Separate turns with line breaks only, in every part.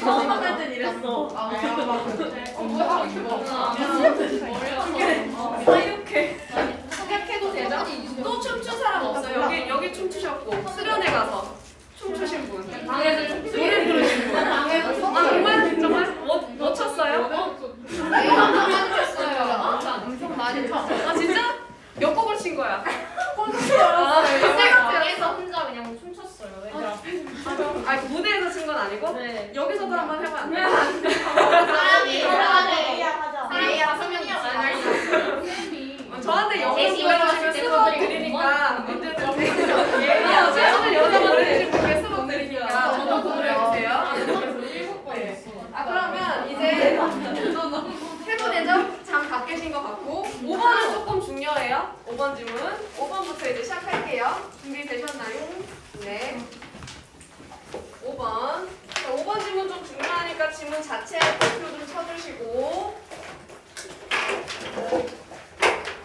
수업할 땐 이랬어.
뭐야 이렇게 많아.
사육회. 생각해도 되죠? 또 춤춘 사람 없어요? 여기 춤추셨고 수련회 가서 춤추신 분.
방에서
노래 부르신 분.
방에서
정말 뭐 췄어요?
엄청 많이 쳤어요.
아 진짜? 몇 곡을 친 거야?
방에서 혼자 그냥 춤췄어요. 애들 앞에.
아 무대에서 친 건 아니고?
네.
여기서도 한번 해봐.
사람이
하자.
사람이 6명 있어요.
저한테 영어
제시
보여주시면
올라가실 때
수업
그거들이
드리니까 언제든지 저는 여자분들 해주실 분께 수업 드리니까 저도 보내주세요. 네. 아 그러면 이제 해보내죠? 잠 다 깨신 것 같고 5번은 조금 중요해요. 5번 질문 5번부터 이제 시작할게요. 준비되셨나요? 네. 5번 5번 질문 좀 중요하니까 질문 자체 발표 좀 쳐주시고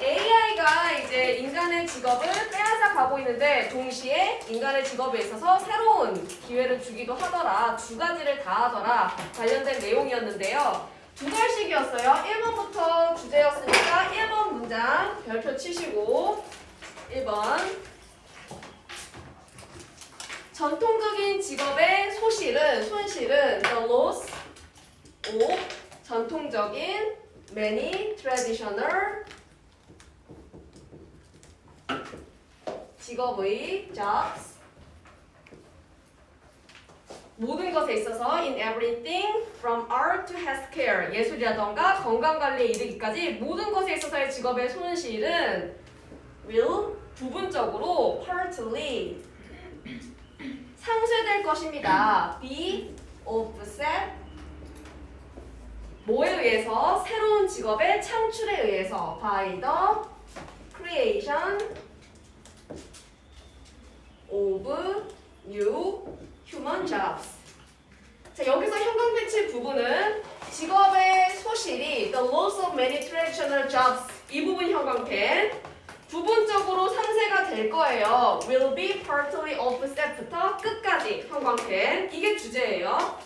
AI가 이제 인간의 직업을 빼앗아 가고 있는데 동시에 인간의 직업에 있어서 새로운 기회를 주기도 하더라. 두 가지를 다 하더라. 관련된 내용이었는데요. 두 달씩이었어요. 1번부터 주제였으니까 1번 문장 별표 치시고 1번 전통적인 직업의 손실은 the loss of 전통적인 many traditional 직업의 jobs 모든 것에 있어서 in everything from art to healthcare 예술이라던가 건강관리에 이르기까지 모든 것에 있어서의 직업의 손실은 will 부분적으로 partly 상쇄될 것입니다. be offset 뭐에 의해서? 새로운 직업의 창출에 의해서 by the creation of new human jobs. 자, 여기서 형광 배치 부분은 직업의 소실이 the loss of many traditional jobs 이 부분 형광펜 부분적으로 상쇄가 될 거예요. will be partly offset부터 끝까지 형광펜 이게 주제예요.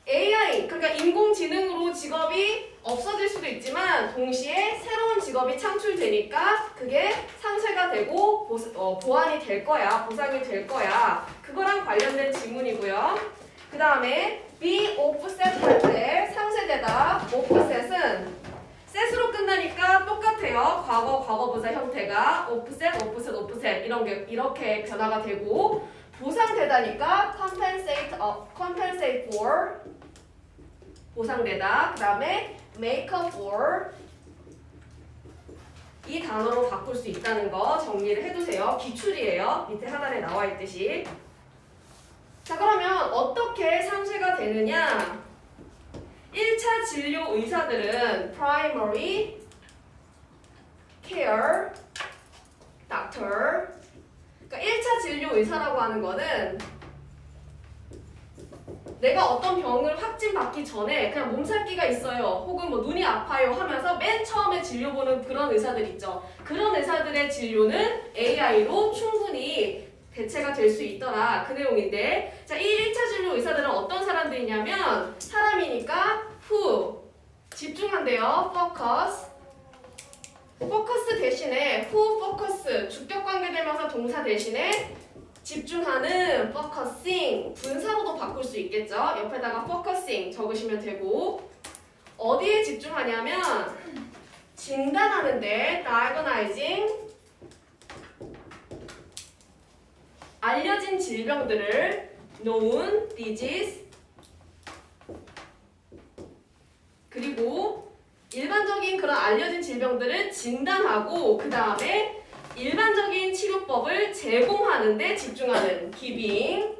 AI 그러니까 인공지능으로 직업이 없어질 수도 있지만 동시에 새로운 직업이 창출되니까 그게 상쇄가 되고 보완이 될 거야. 보상이 될 거야. 그거랑 관련된 지문이고요. 그 다음에 be offset 할 때 상쇄되다 offset은 set으로 끝나니까 똑같아요. 과거, 과거분사 형태가 offset, offset, offset 이런 게 이렇게 변화가 되고 보상되다니까 compensate for 보상되다. 그 다음에 make up for 이 단어로 바꿀 수 있다는 거 정리를 해두세요. 기출이에요. 밑에 하단에 나와 있듯이. 자 그러면 어떻게 상쇄가 되느냐? 1차 진료 의사들은 primary care doctor 그러니까 1차 진료 의사라고 하는 거는 내가 어떤 병을 확진받기 전에 그냥 몸살기가 있어요. 혹은 뭐 눈이 아파요 하면서 맨 처음에 진료 보는 그런 의사들 있죠. 그런 의사들의 진료는 AI로 충분히 대체가 될 수 있더라. 그 내용인데 자, 이 1차 진료 의사들은 어떤 사람들이냐면 사람이니까 who 집중한대요. focus 대신에 who focus 주격관계대명사 동사 대신에 집중하는 focusing 분사로도 바꿀 수 있겠죠. 옆에다가 focusing 적으시면 되고 어디에 집중하냐면 진단하는데 diagnosing 알려진 질병들을 known disease 그리고 일반적인 그런 알려진 질병들을 진단하고 그 다음에 일반적인 치료법을 제공하는 데 집중하는 giving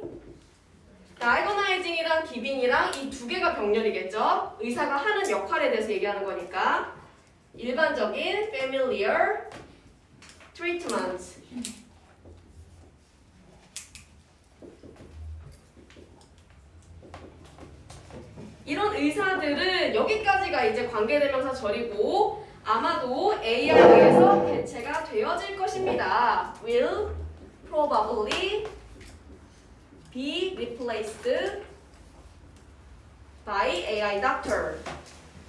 diagnosing이랑 giving이랑 이 두 개가 병렬이겠죠. 의사가 하는 역할에 대해서 얘기하는 거니까 일반적인 familiar treatment 이런 의사들은 여기까지가 이제 관계대명사 절이고 아마도 AI에 의해서 대체가 되어질 것입니다. will probably be replaced by AI doctor.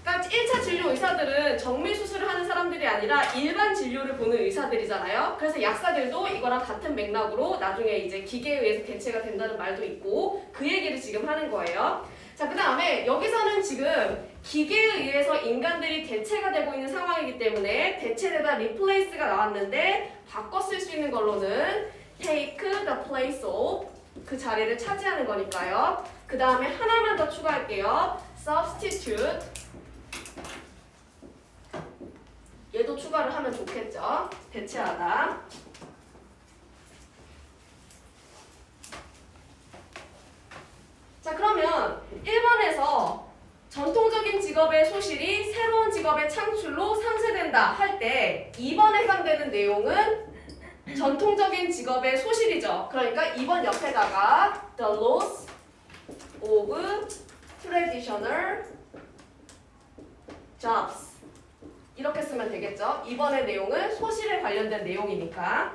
그러니까 1차 진료 의사들은 정밀 수술을 하는 사람들이 아니라 일반 진료를 보는 의사들이잖아요. 그래서 약사들도 이거랑 같은 맥락으로 나중에 이제 기계에 의해서 대체가 된다는 말도 있고 그 얘기를 지금 하는 거예요. 자, 그 다음에 여기서는 지금 기계에 의해서 인간들이 대체가 되고 있는 상황이기 때문에 대체되다 replace가 나왔는데 바꿔 쓸 수 있는 걸로는 take the place of 그 자리를 차지하는 거니까요. 그 다음에 하나만 더 추가할게요. substitute 얘도 추가를 하면 좋겠죠. 대체하다. 자, 그러면 1번에서 전통적인 직업의 소실이 새로운 직업의 창출로 상쇄된다 할 때 2번에 해당되는 내용은 전통적인 직업의 소실이죠. 그러니까 2번 옆에다가 the loss of traditional jobs 이렇게 쓰면 되겠죠. 이번의 내용은 소실에 관련된 내용이니까.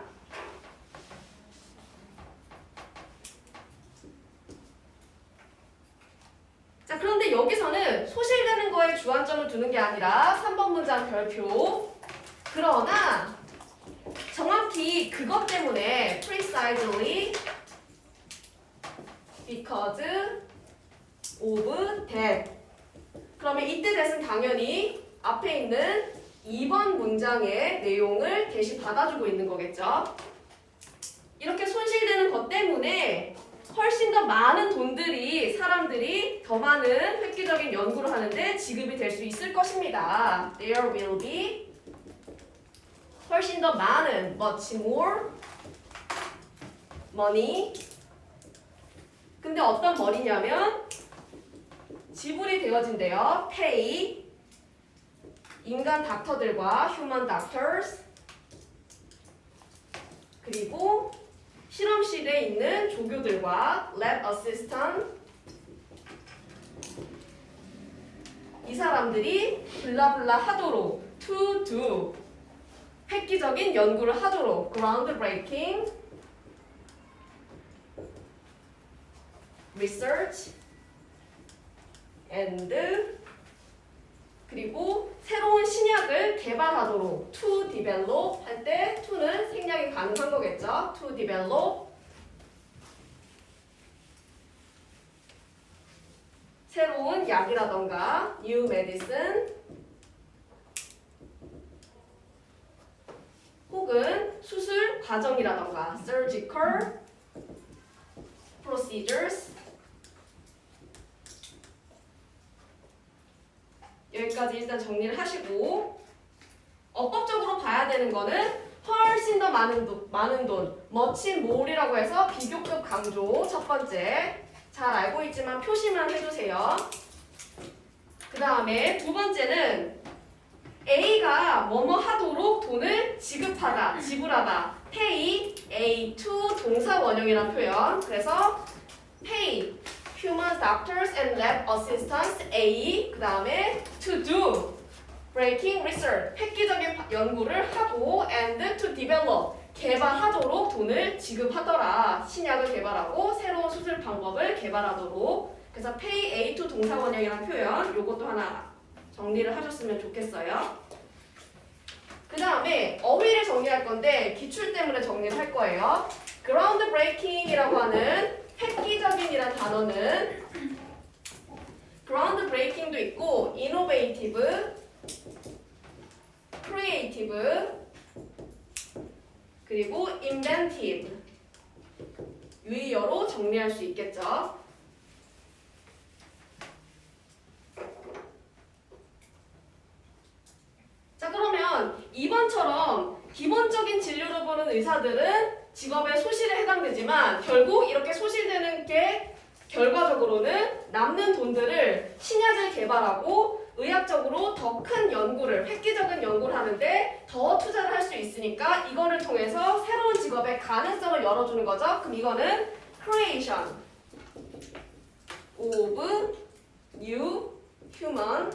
자, 그런데 여기서는 소실되는 거에 주안점을 두는 게 아니라 3번 문장 별표. 그러나 정확히 그것 때문에 precisely because of that. 그러면 이때 that은 당연히 앞에 있는 2번 문장의 내용을 대신 받아주고 있는 거겠죠. 이렇게 손실되는 것 때문에 훨씬 더 많은 돈들이 사람들이 더 많은 획기적인 연구를 하는데 지급이 될 수 있을 것입니다. There will be 훨씬 더 많은 much more money. 근데 어떤 money냐면 지불이 되어진대요. pay 인간 닥터들과 human doctors 그리고 실험실에 있는 조교들과 lab assistant 이 사람들이 블라블라 하도록 to do 획기적인 연구를 하도록 groundbreaking research and 그리고 새로운 신약을 개발하도록 to develop 할 때 to는 생략이 가능한 거겠죠. to develop 새로운 약이라던가 new medicine 혹은 수술 과정이라던가 surgical procedures 여기까지 일단 정리를 하시고 어법적으로 봐야 되는 거는 훨씬 더 많은 돈 much more이라고 해서 비교급 강조 첫 번째 잘 알고 있지만 표시만 해주세요. 그 다음에 두 번째는 A가 뭐뭐 하도록 돈을 지급하다, 지불하다 pay A to 동사 원형이라는 표현 그래서 pay human doctors and lab assistants A 그 다음에 to do breaking research 획기적인 연구를 하고 and to develop 개발하도록 돈을 지급하더라. 신약을 개발하고 새로운 수술 방법을 개발하도록 그래서 pay A to 동사 원형이라는 표현 요것도 하나 정리를 하셨으면 좋겠어요. 그 다음에 어휘를 정리할 건데 기출 때문에 정리를 할 거예요. groundbreaking이라고 하는 획기적인이란 단어는 groundbreaking도 있고 innovative, creative 그리고 inventive 유의어로 정리할 수 있겠죠. 자, 그러면 2번처럼 기본적인 진료를 보는 의사들은 직업의 소실에 해당되지만 결국 이렇게 소실되는 게 결과적으로는 남는 돈들을 신약을 개발하고 의학적으로 더 큰 연구를 획기적인 연구를 하는데 더 투자를 할 수 있으니까 이거를 통해서 새로운 직업의 가능성을 열어주는 거죠. 그럼 이거는 creation of new human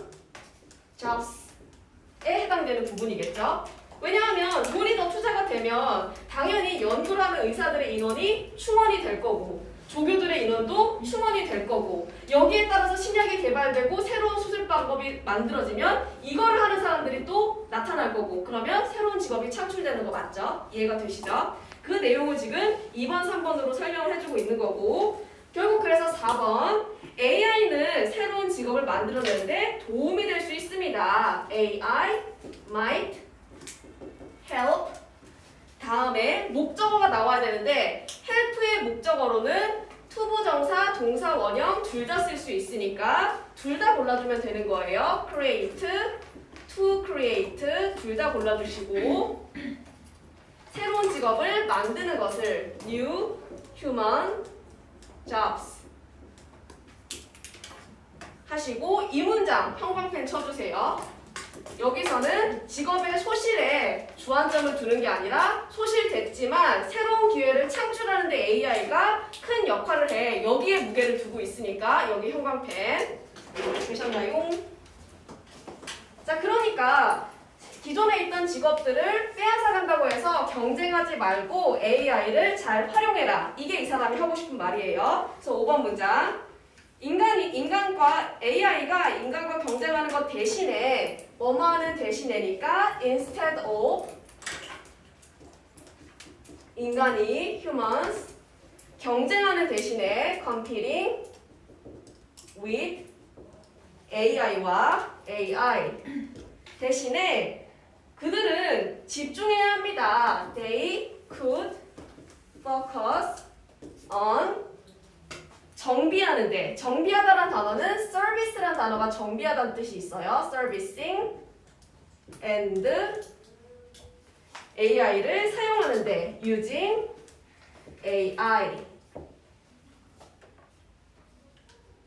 jobs에 해당되는 부분이겠죠. 왜냐하면 돈이 더 투자가 되면 당연히 연구를 하는 의사들의 인원이 충원이 될 거고 조교들의 인원도 충원이 될 거고 여기에 따라서 신약이 개발되고 새로운 수습 방법이 만들어지면 이거를 하는 사람들이 또 나타날 거고 그러면 새로운 직업이 창출되는 거 맞죠? 이해가 되시죠? 그 내용을 지금 2번, 3번으로 설명을 해주고 있는 거고 결국 그래서 4번 AI는 새로운 직업을 만들어내는데 도움이 될 수 있습니다. AI might help 다음에 목적어가 나와야 되는데 help의 목적어로는 투부정사, 동사, 원형 둘 다 쓸 수 있으니까 둘 다 골라주면 되는 거예요. create, to create 둘 다 골라주시고 새로운 직업을 만드는 것을 new human jobs 하시고 이 문장 형광펜 쳐주세요. 여기서는 직업의 소실에 주안점을 두는 게 아니라 소실됐지만 새로운 기회를 창출하는 데 AI가 큰 역할을 해. 여기에 무게를 두고 있으니까 여기 형광펜 되셨나요? 자, 그러니까 기존에 있던 직업들을 빼앗아간다고 해서 경쟁하지 말고 AI를 잘 활용해라. 이게 이 사람이 하고 싶은 말이에요. 그래서 5번 문장 인간과 AI가 인간과 경쟁하는 것 대신에 뭐뭐하는 대신에니까 instead of 인간이 humans 경쟁하는 대신에 competing with AI와 AI 대신에 그들은 집중해야 합니다. They could focus on 정비하는데 정비하다라는 단어는 service라는 단어가 정비하다는 뜻이 있어요. servicing and AI를 사용하는데 using AI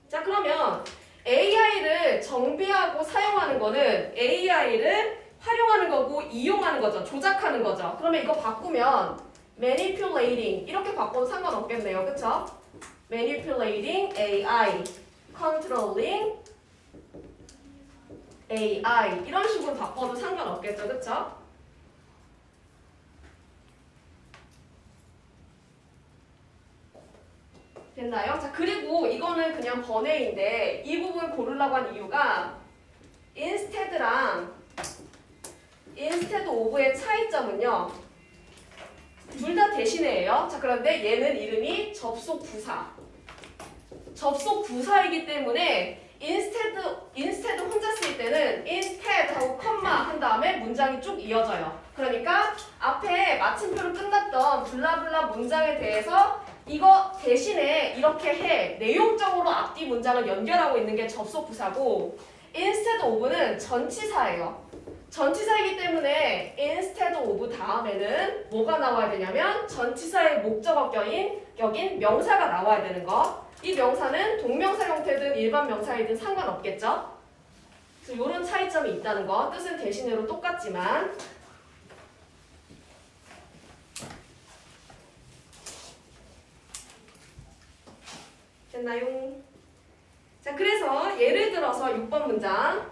자 그러면 AI를 정비하고 사용하는 거는 AI를 활용하는 거고 이용하는 거죠. 조작하는 거죠. 그러면 이거 바꾸면 manipulating 이렇게 바꿔도 상관없겠네요. 그쵸? manipulating AI, controlling AI 이런 식으로 바꿔도 상관없겠죠. 그쵸? 됐나요? 자 그리고 이거는 그냥 번외인데 이 부분 고르려고 한 이유가 instead랑 instead of의 차이점은요 둘 다 대신에예요. 자 그런데 얘는 이름이 접속 부사이기 때문에 instead 혼자 쓸 때는 instead 하고 컴마 한 다음에 문장이 쭉 이어져요. 그러니까 앞에 마침표로 끝났던 블라블라 문장에 대해서 이거 대신에 이렇게 해 내용적으로 앞뒤 문장을 연결하고 있는 게 접속 부사고 instead of는 전치사예요. 전치사이기 때문에 instead of 다음에는 뭐가 나와야 되냐면 전치사의 목적어 격인 명사가 나와야 되는 거. 이 명사는 동명사 형태든 일반 명사이든 상관없겠죠? 그래서 이런 차이점이 있다는 거. 뜻은 대신으로 똑같지만 됐나요? 자, 그래서 예를 들어서 6번 문장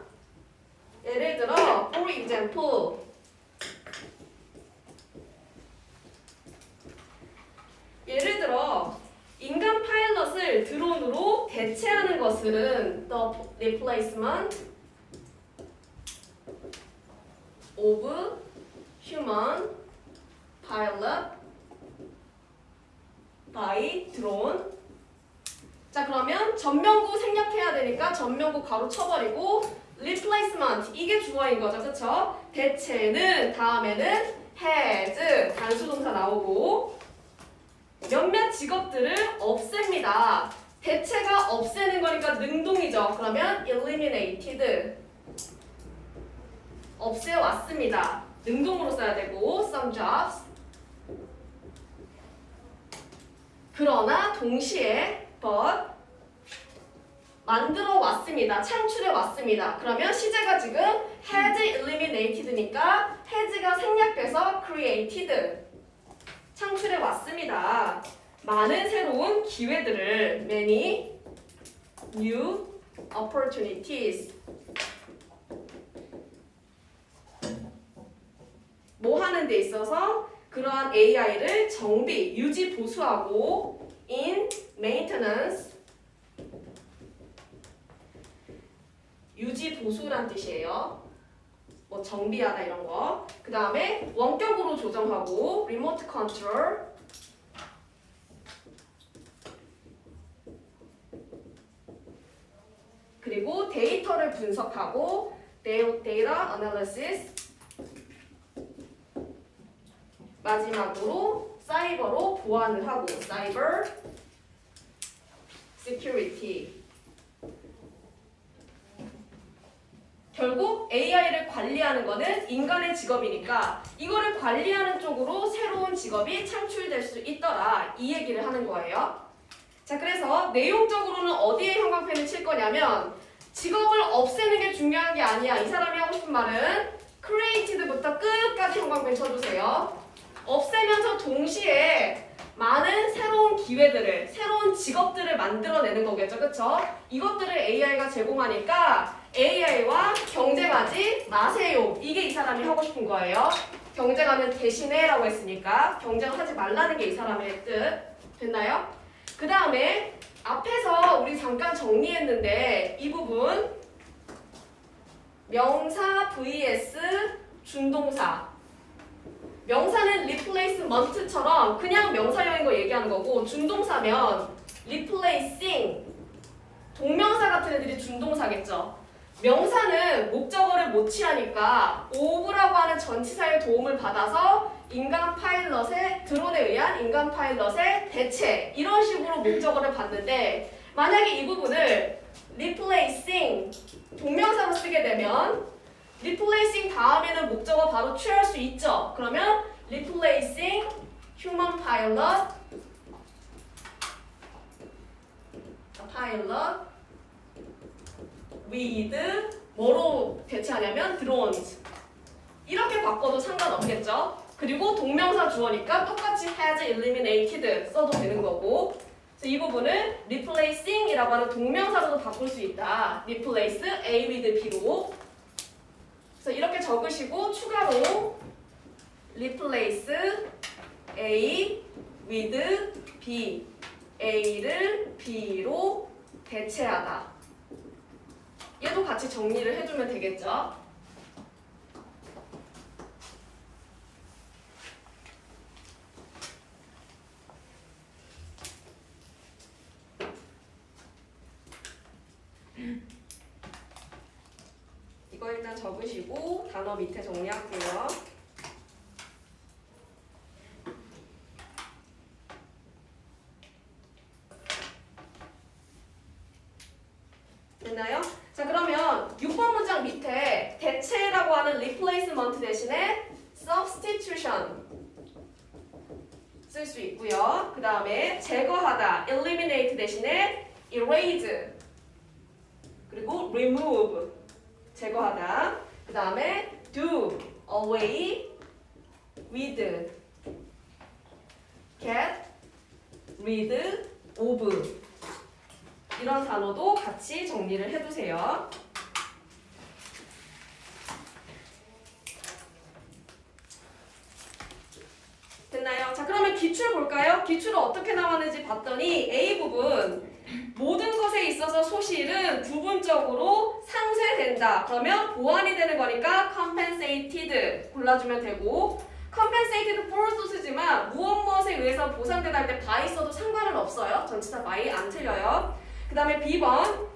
예를 들어 for example 예를 들어 인간 파일럿을 드론으로 대체하는 것은 the replacement of human pilot by drone 자 그러면 전면구 생략해야 되니까 전면구 가로 쳐버리고 replacement 이게 주어인 거죠. 그쵸? 대체는 다음에는 has 단수동사 나오고 몇몇 직업들을 없앱니다. 대체가 없애는 거니까 능동이죠. 그러면 eliminated 없애왔습니다. 능동으로 써야 되고 some jobs 그러나 동시에 but 만들어 왔습니다. 창출해 왔습니다. 그러면 시제가 지금 has eliminated니까 has가 생략돼서 created 창출해 왔습니다. 많은 새로운 기회들을 many new opportunities 뭐 하는 데 있어서 그러한 AI를 정비, 유지, 보수하고 in maintenance 유지 보수란 뜻이에요. 뭐 정비하다 이런 거. 그 다음에 원격으로 조정하고 remote control 그리고 데이터를 분석하고 data analysis 마지막으로 사이버로 보안을 하고 cyber security 결국 AI를 관리하는 거는 인간의 직업이니까 이거를 관리하는 쪽으로 새로운 직업이 창출될 수 있더라 이 얘기를 하는 거예요. 자 그래서 내용적으로는 어디에 형광펜을 칠 거냐면 직업을 없애는 게 중요한 게 아니야. 이 사람이 하고 싶은 말은 created부터 끝까지 형광펜 쳐주세요. 없애면서 동시에 많은 새로운 기회들을 새로운 직업들을 만들어내는 거겠죠. 그쵸? 이것들을 AI가 제공하니까 AI와 경쟁하지 마세요. 이게 이 사람이 하고 싶은 거예요. 경쟁하는 대신에 라고 했으니까 경쟁하지 말라는 게 이 사람의 뜻. 됐나요? 그 다음에 앞에서 우리 잠깐 정리했는데 이 부분 명사 vs 준동사 명사는 replacement처럼 그냥 명사형인 거 얘기하는 거고 준동사면 replacing 동명사 같은 애들이 준동사겠죠. 명사는 목적어를 못 취하니까 of라고 하는 전치사의 도움을 받아서 인간 파일럿의 드론에 의한 인간 파일럿의 대체 이런 식으로 목적어를 받는데 만약에 이 부분을 replacing 동명사로 쓰게 되면 replacing 다음에는 목적어 바로 취할 수 있죠. 그러면 replacing human pilot with 뭐로 대체하냐면 drones 이렇게 바꿔도 상관없겠죠. 그리고 동명사 주어니까 똑같이 has eliminated 써도 되는 거고 그래서 이 부분을 replacing이라고 하는 동명사로도 바꿀 수 있다. replace A with B로 그래서 이렇게 적으시고 추가로 replace A with B A를 B로 대체하다. 얘도 같이 정리를 해주면 되겠죠. 이거 일단 적으시고 단어 밑에 정리할게요. 됐나요? 자 그러면 6번 문장 밑에 대체라고 하는 replacement 대신에 substitution 쓸 수 있고요. 그 다음에 제거하다 eliminate 대신에 erase 그리고 remove 제거하다 그 다음에 do away with get rid of 이런 단어도 같이 정리를 해두세요. 됐나요? 자 그러면 기출 볼까요? 기출은 어떻게 나왔는지 봤더니 A 부분 모든 것에 있어서 소실은 부분적으로 상쇄된다. 그러면 보완이 되는 거니까 compensated 골라주면 되고 compensated for도 쓰지만 무엇에 의해서 보상되다 할 때 by 써도 상관은 없어요. 전치사 by 안 틀려요. 그 다음에 B번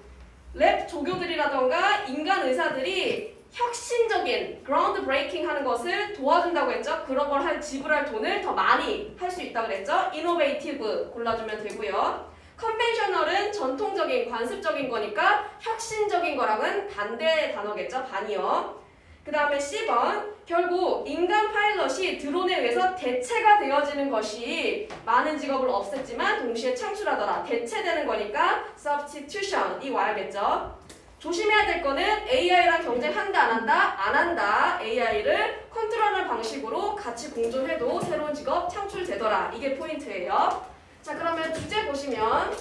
랩 조교들이라던가 인간 의사들이 혁신적인 ground breaking 하는 것을 도와준다고 했죠. 그런 걸 지불할 돈을 더 많이 할 수 있다고 그랬죠. innovative 골라주면 되고요. conventional은 전통적인 관습적인 거니까 혁신적인 거랑은 반대 단어겠죠. 반이요. 그 다음에 C번 결국 인간 파일럿이 드론에 의해서 대체가 되어지는 것이 많은 직업을 없앴지만 동시에 창출하더라. 대체되는 거니까 substitution이 와야겠죠. 조심해야 될 거는 AI랑 경쟁한다 안 한다? 안 한다. AI를 컨트롤하는 방식으로 같이 공존해도 새로운 직업 창출되더라. 이게 포인트예요. 자 그러면 주제 보시면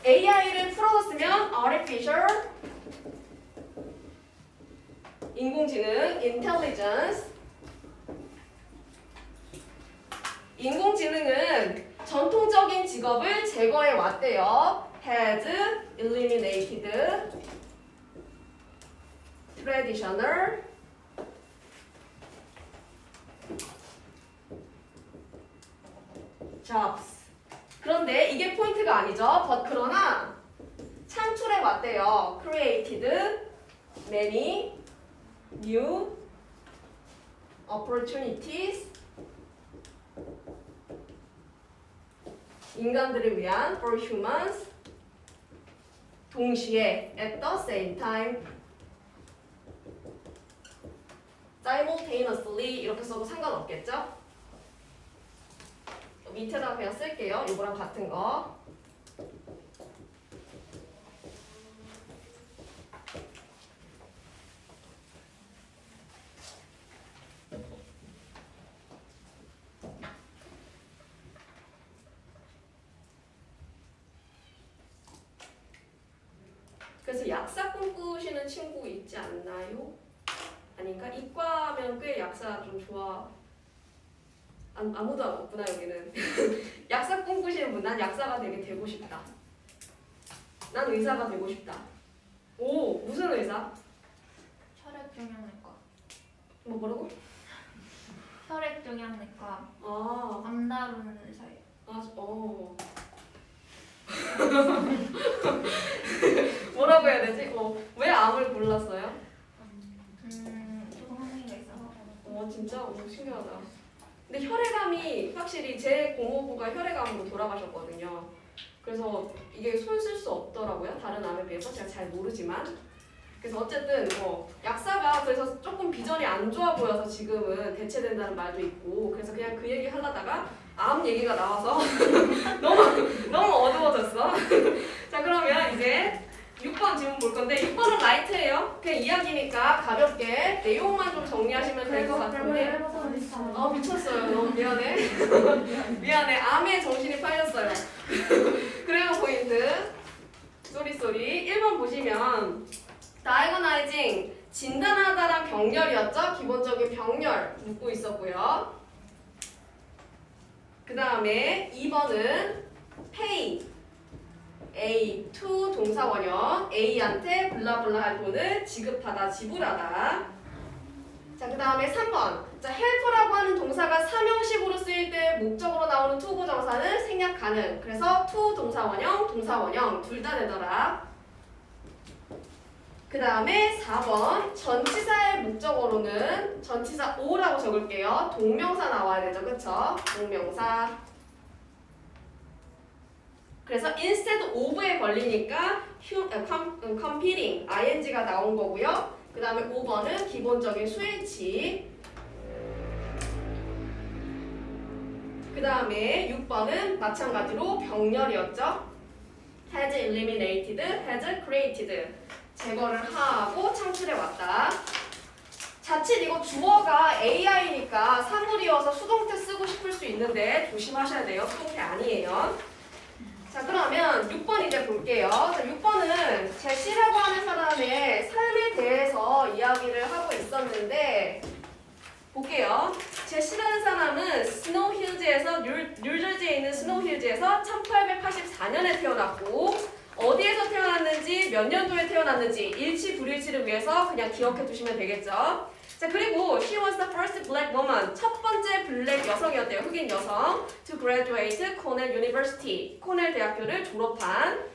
AI를 풀어서 쓰면 artificial 인공지능 intelligence 인공지능은 전통적인 직업을 제거해 왔대요. has eliminated traditional jobs. 그런데 이게 포인트가 아니죠. but 그러나 창출해 왔대요. created many new opportunities. 인간들을 위한 for humans. 동시에 at the same time. simultaneously 이렇게 써도 상관없겠죠? 밑에다가 그냥 쓸게요. 이거랑 같은 거. 그래서 약사 꿈꾸시는 친구 있지 않나요? 아닌가? 이과면 꽤 약사 좀 좋아. 아무도 없구나 여기는. 약사 꿈꾸시는 분, 난 약사가 되고 싶다. 난 의사가 되고 싶다. 오, 무슨 의사?
혈액종양내과.
뭐라고?
혈액종양내과.
아,
암 다루는 의사예요.
뭐라고 해야 되지? 왜 암을 골랐어요?
조금 흥미가 있어서.
진짜? 신기하다. 근데 혈액암이 확실히 제 고모부가 혈액암으로 돌아가셨거든요. 그래서 이게 손 쓸 수 없더라고요. 다른 암에 비해서 제가 잘 모르지만. 그래서 어쨌든 약사가 그래서 조금 비전이 안 좋아 보여서 지금은 대체된다는 말도 있고 그래서 그냥 그 얘기 하려다가 암 얘기가 나와서 너무 어두워졌어. 자 그러면 이제 6번 질문 볼 건데 6번은 라이트예요. 그냥 이야기니까 가볍게 내용만 좀 정리하시면 될 것 같은데 미쳤어요. 너무 미안해. 미안해. 암에 정신이 팔렸어요. 그래요 포인트. 쏘리 1번 보시면 diagnosing 진단하다란 병렬이었죠. 기본적인 병렬 묻고 있었고요. 그 다음에 2번은 pay A to 동사원형 A한테 블라블라 할 돈을 지급하다 지불하다. 자 그 다음에 3번 자 help라고 하는 동사가 사명식으로 쓰일 때 목적으로 나오는 to 부정사는 생략 가능. 그래서 to 동사원형 둘 다 되더라. 그 다음에 4번 전치사의 목적어로는 전치사 o라고 적을게요. 동명사 나와야 되죠. 그쵸? 동명사. 그래서 instead of에 걸리니까 competing, ing가 나온 거고요. 그 다음에 5번은 기본적인 수일치. 그 다음에 6번은 마찬가지로 병렬이었죠. has eliminated, has created. 제거를 하고 창출해왔다. 자칫 이거 주어가 AI니까 사물이어서 수동태 쓰고 싶을 수 있는데 조심하셔야 돼요. 수동태 아니에요. 자 그러면 6번 이제 볼게요. 자 6번은 제시라고 하는 사람의 삶에 대해서 이야기를 하고 있었는데 볼게요. 제시라는 사람은 스노우힐즈에서 뉴저지에 있는 스노우힐즈에서 1884년에 태어났고 어디에서 태어났는지 몇 년도에 태어났는지 일치 불일치를 위해서 그냥 기억해 두시면 되겠죠. 자 그리고 she was the first black woman 첫 번째 블랙 여성이었대요. 흑인 여성 to graduate Cornell University 코넬 대학교를 졸업한.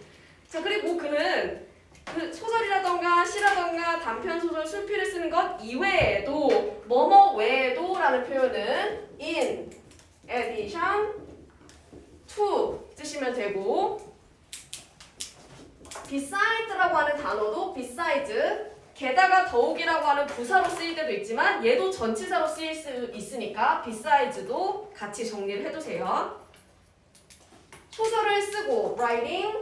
자 그리고 그는 그 소설이라던가 시라던가 단편 소설 술피를 쓰는 것 이외에도 뭐뭐 외에도 라는 표현은 in addition to 쓰시면 되고 beside라고 하는 단어도 besides 게다가 더욱이라고 하는 부사로 쓰일 때도 있지만 얘도 전치사로 쓰일 수 있으니까 besides,도 같이 정리를 해두세요. 소설을 쓰고 writing,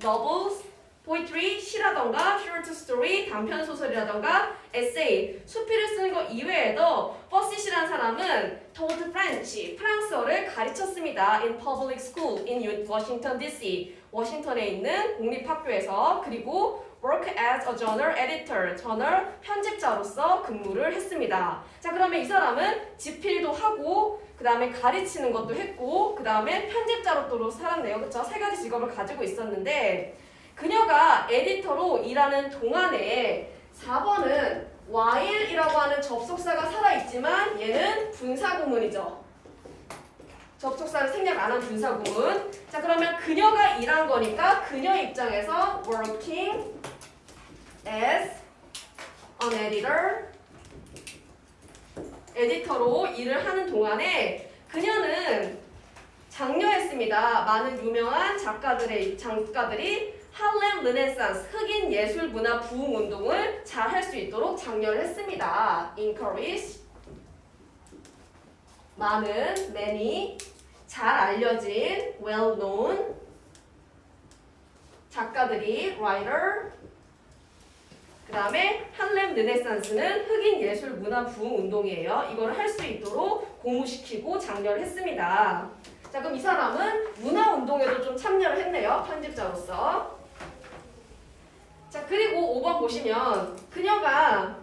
novels, poetry, 시라던가 short story, 단편 소설이라던가 essay, 수필을 쓰는 것 이외에도 버시시라는 사람은 taught French, 프랑스어를 가르쳤습니다. in public school in Washington DC, 워싱턴에 있는 공립학교에서 그리고 work as a journal editor, 저널 편집자로서 근무를 했습니다. 자, 그러면 이 사람은 집필도 하고 그 다음에 가르치는 것도 했고 그 다음에 편집자로 살았네요. 그쵸? 세 가지 직업을 가지고 있었는데 그녀가 에디터로 일하는 동안에 4번은 while이라고 하는 접속사가 살아있지만 얘는 분사구문이죠. 접속사를 생략 안 한 분사구문. 자, 그러면 그녀가 일한 거니까 그녀 입장에서 working as an editor, 에디터로 일을 하는 동안에 그녀는 장려했습니다. 많은 유명한 작가들이 할렘 르네상스, 흑인 예술 문화 부흥 운동을 잘 할 수 있도록 장려를 했습니다. encourage, 많은, many, 잘 알려진, well known 작가들이 writer, 그 다음에 할렘 르네상스는 흑인 예술 문화 부흥 운동이에요. 이걸 할 수 있도록 고무시키고 장려를 했습니다. 자, 그럼 이 사람은 문화 운동에도 좀 참여를 했네요. 편집자로서. 자, 그리고 5번 보시면 그녀가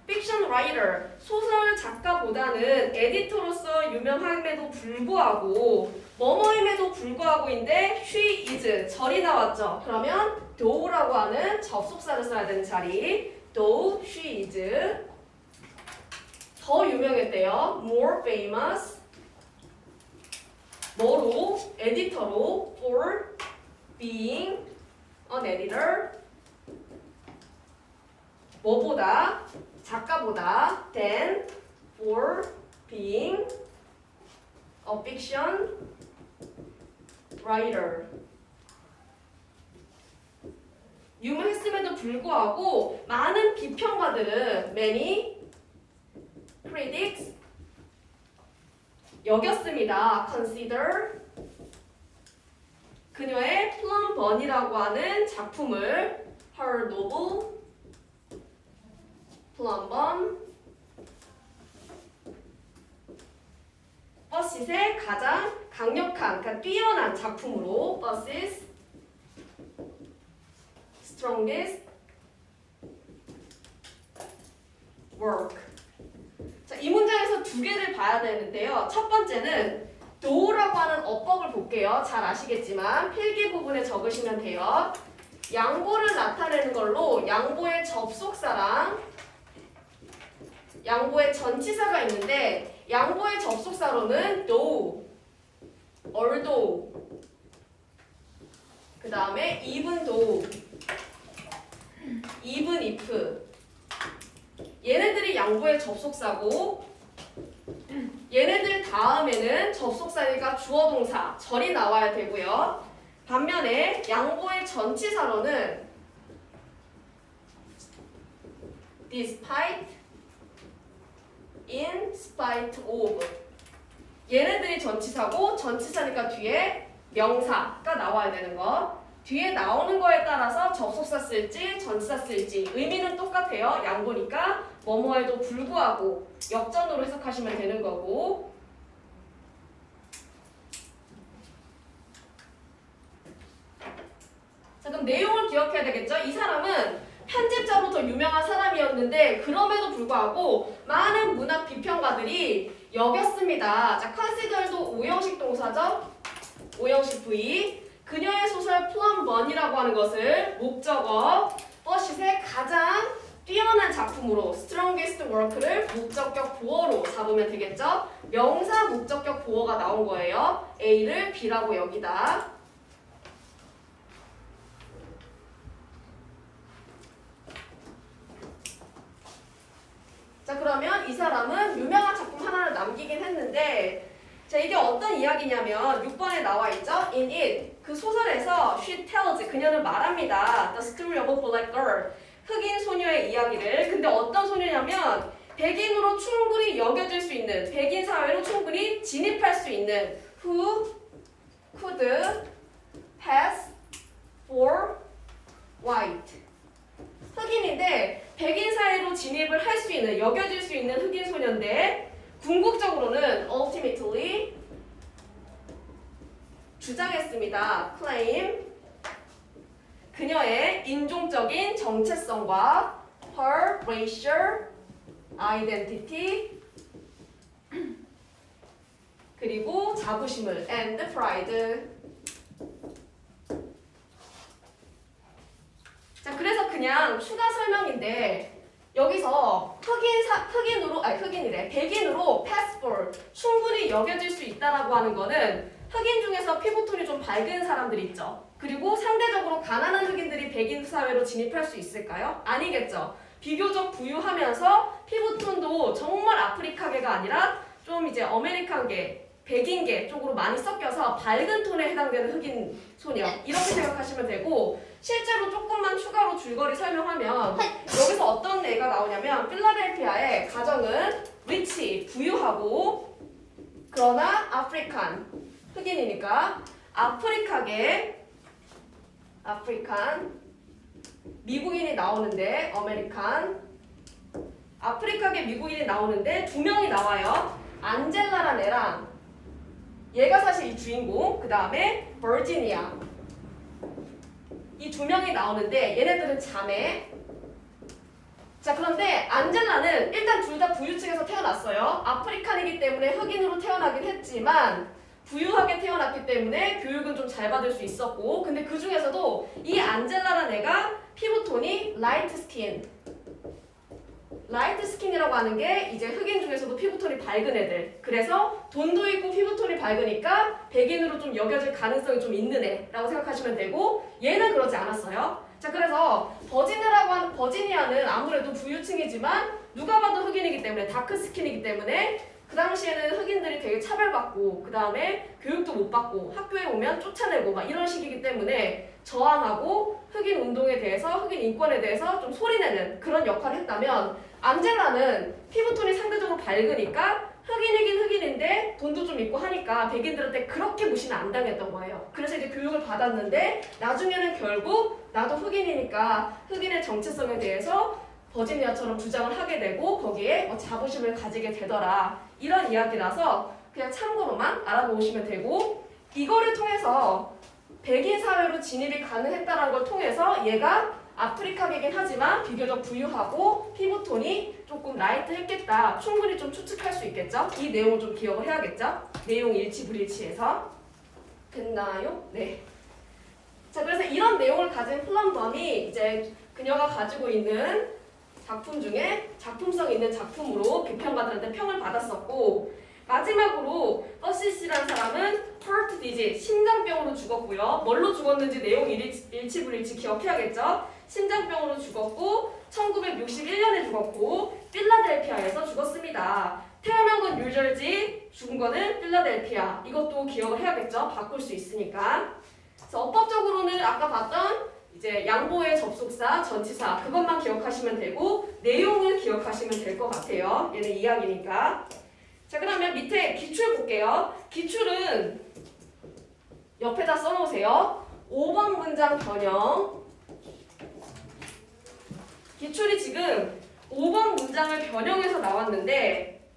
픽션 라이터, 소설 작가보다는 에디터로서 유명함에도 불구하고 뭐뭐임에도 불구하고인데 she is, 절이 나왔죠. 그러면 tho라고 하는 접속사를 써야 되는 자리 though she is 더 유명했대요. more famous, 뭐로? 에디터로 for being an editor, 뭐보다? 작가보다 than for being a fiction writer. 유명했음에도 불구하고 많은 비평가들은 many critics 여겼습니다. consider 그녀의 플럼 번이라고 하는 작품을 her novel 플럼 번 버싯의 가장 강력한, 그러니까 뛰어난 작품으로 버싯 strongest work. 자, 이 문장에서 두 개를 봐야 되는데요. 첫 번째는 do라고 하는 어법을 볼게요. 잘 아시겠지만 필기 부분에 적으시면 돼요. 양보를 나타내는 걸로 양보의 접속사랑 양보의 전치사가 있는데 양보의 접속사로는 though, although, 그 다음에 even though, even if 얘네들이 양보의 접속사고 얘네들 다음에는 접속사니까 주어 동사 절이 나와야 되고요. 반면에 양보의 전치사로는 despite, in spite of 얘네들이 전치사고 전치사니까 뒤에 명사가 나와야 되는 거. 뒤에 나오는 거에 따라서 접속사 쓸지 전치사 쓸지 의미는 똑같아요. 양보니까 뭐뭐에도 불구하고 역전으로 해석하시면 되는 거고. 자, 그럼 내용을 기억해야 되겠죠? 이 사람은 편집자로 더 유명한 사람이었는데 그럼에도 불구하고 많은 문학 비평가들이 여겼습니다. 자, consider도 5형식 동사죠? 5형식 V. 그녀의 소설 플럼 번이라고 하는 것을 목적어 버싯의 가장 뛰어난 작품으로 strongest work를 목적격 보어로 잡으면 되겠죠? 명사 목적격 보어가 나온 거예요. A를 B라고 여기다. 자, 그러면 이 사람은 유명한 작품 하나를 남기긴 했는데 자, 이게 어떤 이야기냐면 6번에 나와 있죠? In it, 그 소설에서 she tells, 그녀는 말합니다. The story of a black girl, 흑인 소녀의 이야기를. 근데 어떤 소녀냐면 백인으로 충분히 여겨질 수 있는, 백인 사회로 충분히 진입할 수 있는 who could pass for white. 흑인인데 백인 사회로 진입을 할 수 있는, 여겨질 수 있는 흑인 소녀인데 궁극적으로는 ultimately 주장했습니다. claim 그녀의 인종적인 정체성과 her racial identity 그리고 자부심을 and pride. 자, 그래서 그냥 추가 설명인데 여기서 백인으로 passport 충분히 여겨질 수 있다라고 하는 거는 흑인 중에서 피부톤이 좀 밝은 사람들 있죠. 그리고 상대적으로 가난한 흑인들이 백인 사회로 진입할 수 있을까요? 아니겠죠. 비교적 부유하면서 피부톤도 정말 아프리카계가 아니라 좀 이제 아메리칸계, 백인계 쪽으로 많이 섞여서 밝은 톤에 해당되는 흑인 소녀 이렇게 생각하시면 되고 실제로 조금만 추가로 줄거리 설명하면 여기서 어떤 애가 나오냐면 필라델피아의 가정은 리치, 부유하고 그러나 아프리칸, 흑인이니까 아프리칸 미국인이 나오는데 아프리카계 미국인이 나오는데 두 명이 나와요. 안젤라란 애랑 얘가 사실 이 주인공, 그 다음에 버지니아 이 두 명이 나오는데 얘네들은 자매. 자, 그런데 안젤라는 일단 둘 다 부유층에서 태어났어요. 아프리칸이기 때문에 흑인으로 태어나긴 했지만 부유하게 태어났기 때문에 교육은 좀 잘 받을 수 있었고 근데 그 중에서도 이 안젤라란 애가 피부톤이 라이트 스킨이라고 하는 게 이제 흑인 중에서도 피부톤이 밝은 애들. 그래서 돈도 있고 피부톤이 밝으니까 백인으로 좀 여겨질 가능성이 좀 있는 애라고 생각하시면 되고 얘는 그러지 않았어요. 자, 그래서 버지니아는 아무래도 부유층이지만 누가 봐도 흑인이기 때문에 다크 스킨이기 때문에 그 당시에는 흑인들이 되게 차별받고 그 다음에 교육도 못 받고 학교에 오면 쫓아내고 막 이런 식이기 때문에 저항하고 흑인 운동에 대해서 흑인 인권에 대해서 좀 소리내는 그런 역할을 했다면 안젤라는 피부톤이 상대적으로 밝으니까 흑인이긴 흑인인데 돈도 좀 있고 하니까 백인들한테 그렇게 무시는 안 당했던 거예요. 그래서 이제 교육을 받았는데 나중에는 결국 나도 흑인이니까 흑인의 정체성에 대해서 버지니아처럼 주장을 하게 되고 거기에 자부심을 가지게 되더라. 이런 이야기라서 그냥 참고로만 알아보시면 되고 이거를 통해서 백인 사회로 진입이 가능했다는 걸 통해서 얘가 아프리카계긴 하지만 비교적 부유하고 피부톤이 조금 라이트했겠다. 충분히 좀 추측할 수 있겠죠? 이 내용을 좀 기억을 해야겠죠? 내용 일치 불일치해서. 됐나요? 네. 자, 그래서 이런 내용을 가진 플럼범이 이제 그녀가 가지고 있는 작품 중에 작품성 있는 작품으로 비평가들한테 평을 받았었고 마지막으로 버시시라는 사람은 heart disease, 심장병으로 죽었고요. 뭘로 죽었는지 내용 일치 불일치 기억해야겠죠? 심장병으로 죽었고 1961년에 죽었고 필라델피아에서 죽었습니다. 태어난 건 뉴저지, 죽은 거는 필라델피아. 이것도 기억을 해야겠죠? 바꿀 수 있으니까. 그래서 어법적으로는 아까 봤던 이제 양보의 접속사, 전치사 그것만 기억하시면 되고 내용을 기억하시면 될 것 같아요. 얘는 이야기니까. 자, 그러면 밑에 기출 볼게요. 기출은 옆에다 써놓으세요. 5번 문장 변형. 기출이 지금 5번 문장을 변형해서 나왔는데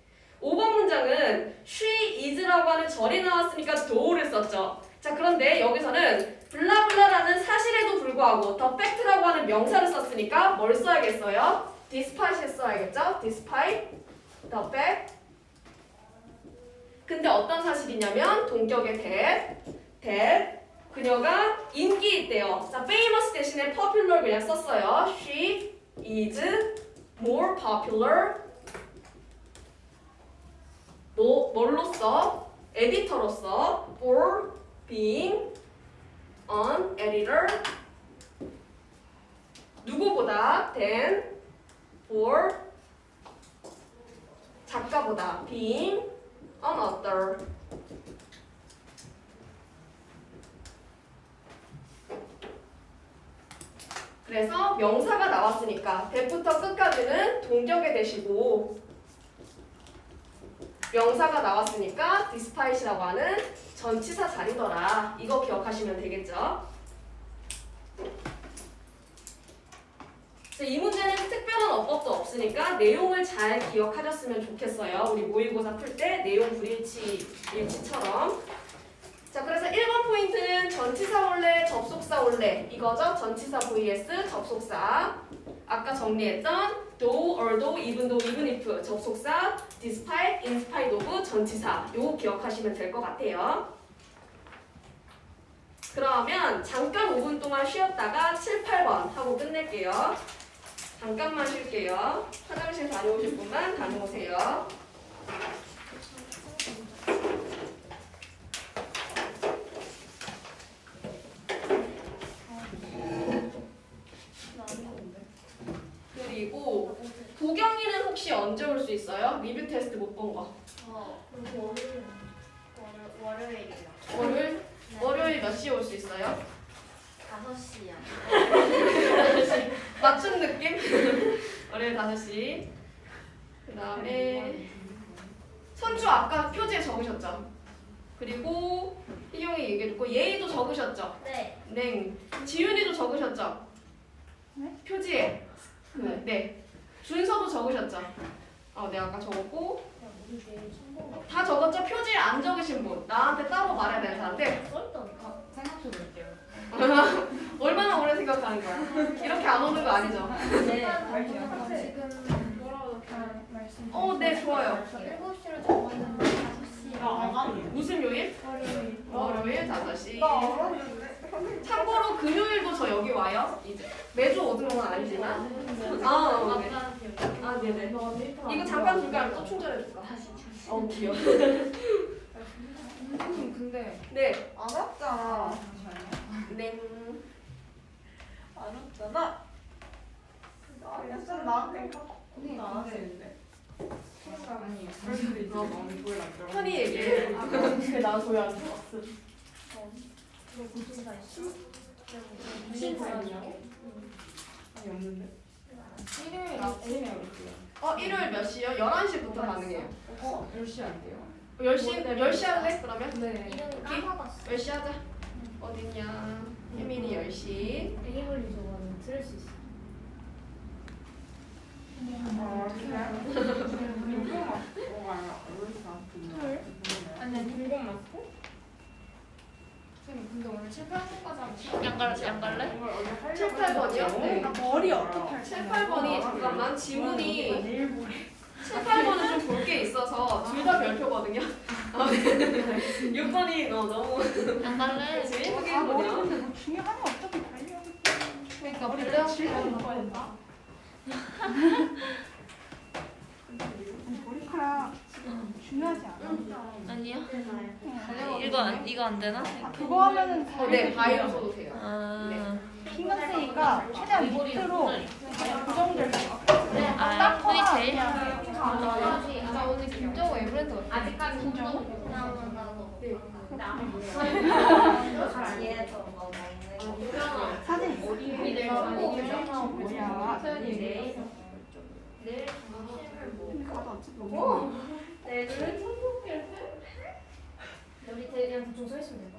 5번 문장은 she is라고 하는 절이 나왔으니까 do를 썼죠. 자, 그런데 여기서는 블라블라라는 사실에도 불구하고 the fact라고 하는 명사를 썼으니까 뭘 써야겠어요? despite를 써야겠죠? despite the fact. 근데 어떤 사실이냐면 동격의 that 그녀가 인기 있대요. 자, famous 대신에 popular 그냥 썼어요. She is more popular. 뭘로써? 에디터로서 for being an editor. 누구보다 than for 작가보다 being an author. 그래서 명사가 나왔으니까 대부터 끝까지는 동격에 대시고 명사가 나왔으니까 despite이라고 하는 전치사 자리더라. 이거 기억하시면 되겠죠? 이 문제는 특별한 어법도 없으니까 내용을 잘 기억하셨으면 좋겠어요. 우리 모의고사 풀 때 내용 불일치처럼. 자, 그래서 1번 포인트는 전치사 올래, 접속사 올래 이거죠? 전치사 vs 접속사. 아까 정리했던 though, although, even though, even if 접속사, despite, in spite of 전치사. 요거 기억하시면 될 것 같아요. 그러면 잠깐 5분 동안 쉬었다가 7, 8번 하고 끝낼게요. 잠깐만 쉴게요. 화장실 다녀오실 분만 다녀오세요. 그리고 도경이는 혹시 언제 올 수 있어요? 리뷰 테스트 못 본 거.
월요일이요.
월요일? 월요일 몇 시에 올 수 있어요?
5시요.
맞춘 느낌? 월요일 5시. 그 다음에 선주 아까 표지에 적으셨죠? 그리고 희경이 얘기해줬고 예의도 적으셨죠?
네.
네. 지윤이도 적으셨죠? 표지에. 네. 준서도 적으셨죠? 네 아까 적었고 다 적었죠? 표지에 안 적으신 분 나한테 따로 말해야 되는 사람들
생각해 볼게요.
얼마나 오래 생각하는 거야? 이렇게 안 오는 거 아니죠?
네.
지금 뭐라고 말씀?
네 좋아요.
7시로 적었는데 5시.
무슨 요일?
월요일.
월요일 5시.
나 알았는데.
참고로 금요일도 저 여기 와요. 이제 매주 오는 건 아니지만. 네네. 이거 잠깐 줄까? 또 충전해 줄까? 귀여워.
선생님 근데
네.
안 왔잖아.
네.
안 왔잖아. 약간 나한테
선생님
안
근데
왔는데.
아니
현이 얘기해.
근데 나 소리 안 들었어.
무슨 사 있어?
무슨 사이냐고? 아니 없는데.
일요일 아침에 올게요.
일요일 몇 시요? 11시부터 가능해요.
10시 안 돼요?
10시 할래? 그러면?
네.
이름 까먹었어.
10시 하자. 어딨냐? 혜민이 10시.
애니멀리 좋아하는 들을 수 있어.
아니 공공 맞고? 선생님 근데 오늘 7, 8분까지 하면
양 갈래?
7, 8번이요?
네.
머리 어떻게 할
7, 8번이 잠깐만 지문이 7, 8번은 좀 볼 게 있어서 둘 다 별표거든요. 6번이 너무
양 갈래?
예쁘게
아 머리
했거든요.
근데 뭐 중요하냐 어차피 달려야겠다.
그러니까
머리
블랙
칠해서 먹어야 된다. 머리카락 중요하지 않아.
아니요.
달려가지고.
이거 안 되나?
그거 하면은
네, 바위로 써도 돼요.
아,
신경 쓰니까 최대한 밑으로 고정될 것 같아.
아 포니테일?
나 오늘 김정우 에브랜드 왔어.
아직까지
진짜로?
나도.
네.
뒤에서 뭐 먹는 거.
사진 있어.
내가
뭐야?
서연이
내일
근데 가도 어차피 못
내일 우리 그냥 대충 서 있으면 될 것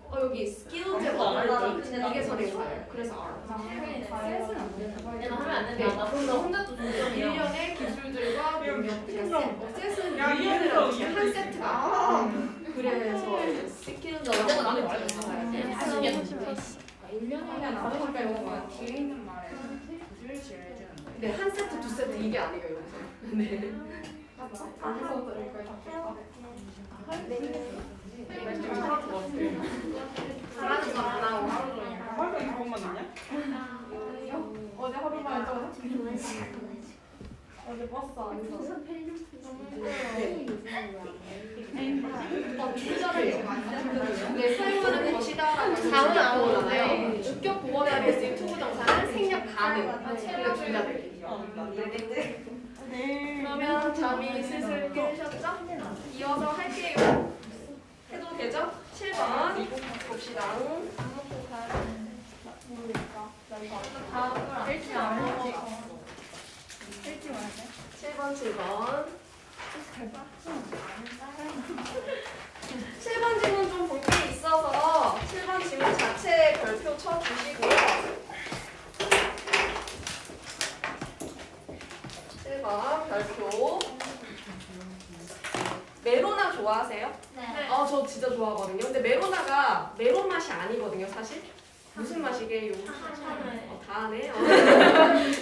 같아.
여기 스킬즈 어널티 이게 선행사예요. 그래서
내가 하면 안 된다. 나 그럼 나 혼자 또 동점이야.
1년의 기술들과 능력들이 셋은
야,
유연이라고
이해했어.
한 세트가 그래서 스킬즈 어널티
그냥 나도 빼고 뒤에 있는 말에 줄줄 해주는 거.
네, 한 세트, 두 세트 이게 아니에요, 여기서. 네.
안에서 들을 거야.
잘하는 거 안 나오고.
하루 이것만 있냐? 어제 하루만 했잖아. 어제 버스 안에서.
네, 사용하는 것이다라고 다음은 나오잖아요. 주격 보호 자리에 쓰인 투부 정사는 생략 가능. 이거 줄여들기. 그러면 잠이 슬슬 깨셨죠? 이어서 할게요. 해도 되죠? 7번 봅시다.
일찍 안 먹어. 일찍 와야 돼?
7번. 7번 지문 좀 볼 게 있어서 7번 지문 자체 별표 쳐주시고요. 7번 별표. 메로나 좋아하세요?
네.
저 진짜 좋아하거든요. 근데 메로나가 메론 맛이 아니거든요, 사실. 무슨 맛이게요? 다 아네.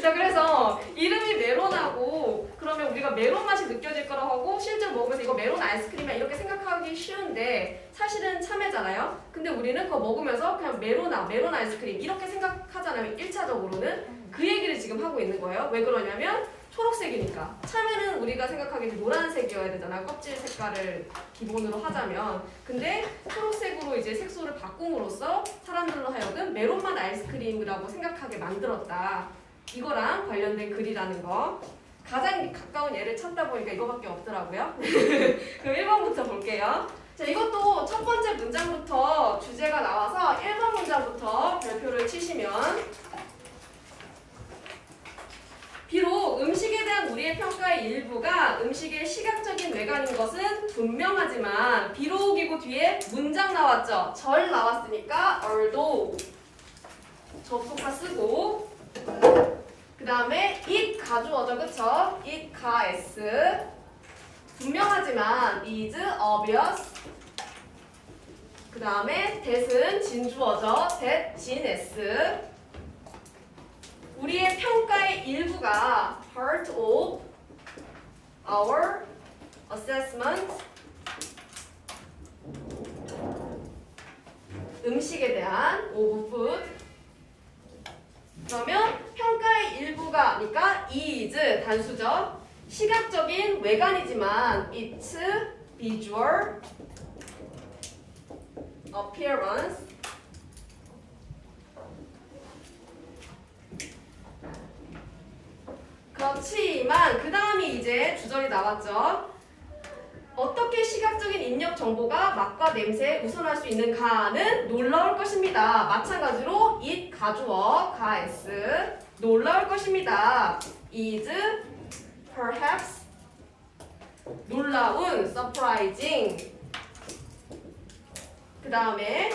자, 그래서 이름이 메로나고 그러면 우리가 메론 맛이 느껴질 거라고 하고 실제로 먹으면서 이거 메론 아이스크림이야 이렇게 생각하기 쉬운데 사실은 참외잖아요. 근데 우리는 그거 먹으면서 그냥 메로나, 메론 아이스크림 이렇게 생각하잖아요. 1차적으로는. 그 얘기를 지금 하고 있는 거예요. 왜 그러냐면 초록색이니까. 참외는 우리가 생각하기엔 노란색이어야 되잖아. 껍질 색깔을 기본으로 하자면. 근데 초록색으로 이제 색소를 바꿈으로써 사람들로 하여금 메론맛 아이스크림이라고 생각하게 만들었다. 이거랑 관련된 글이라는 거. 가장 가까운 예를 찾다 보니까 이거밖에 없더라고요. 그럼 1번부터 볼게요. 자, 이것도 첫 번째 문장부터 주제가 나와서 1번 문장부터 별표를 치시면 비록 음식에 대한 우리의 평가의 일부가 음식의 시각적인 외관인 것은 분명하지만 비록이고 뒤에 문장 나왔죠. 절 나왔으니까 although 접속사 쓰고 그 다음에 it 가주어죠. 그쵸? it 가 s 분명하지만 is obvious 그 다음에 that은 진주어죠. that 진 s 우리의 평가의 일부가 part of our assessment 음식에 대한 of food 그러면 평가의 일부가 그러니까 is 단수죠. 시각적인 외관이지만 its visual appearance 그렇지만 그 다음이 이제 주절이 나왔죠. 어떻게 시각적인 입력 정보가 맛과 냄새에 우선할 수 있는가는 놀라울 것입니다. 마찬가지로 it 가주어 가 s 놀라울 것입니다. is perhaps 놀라운 surprising 그 다음에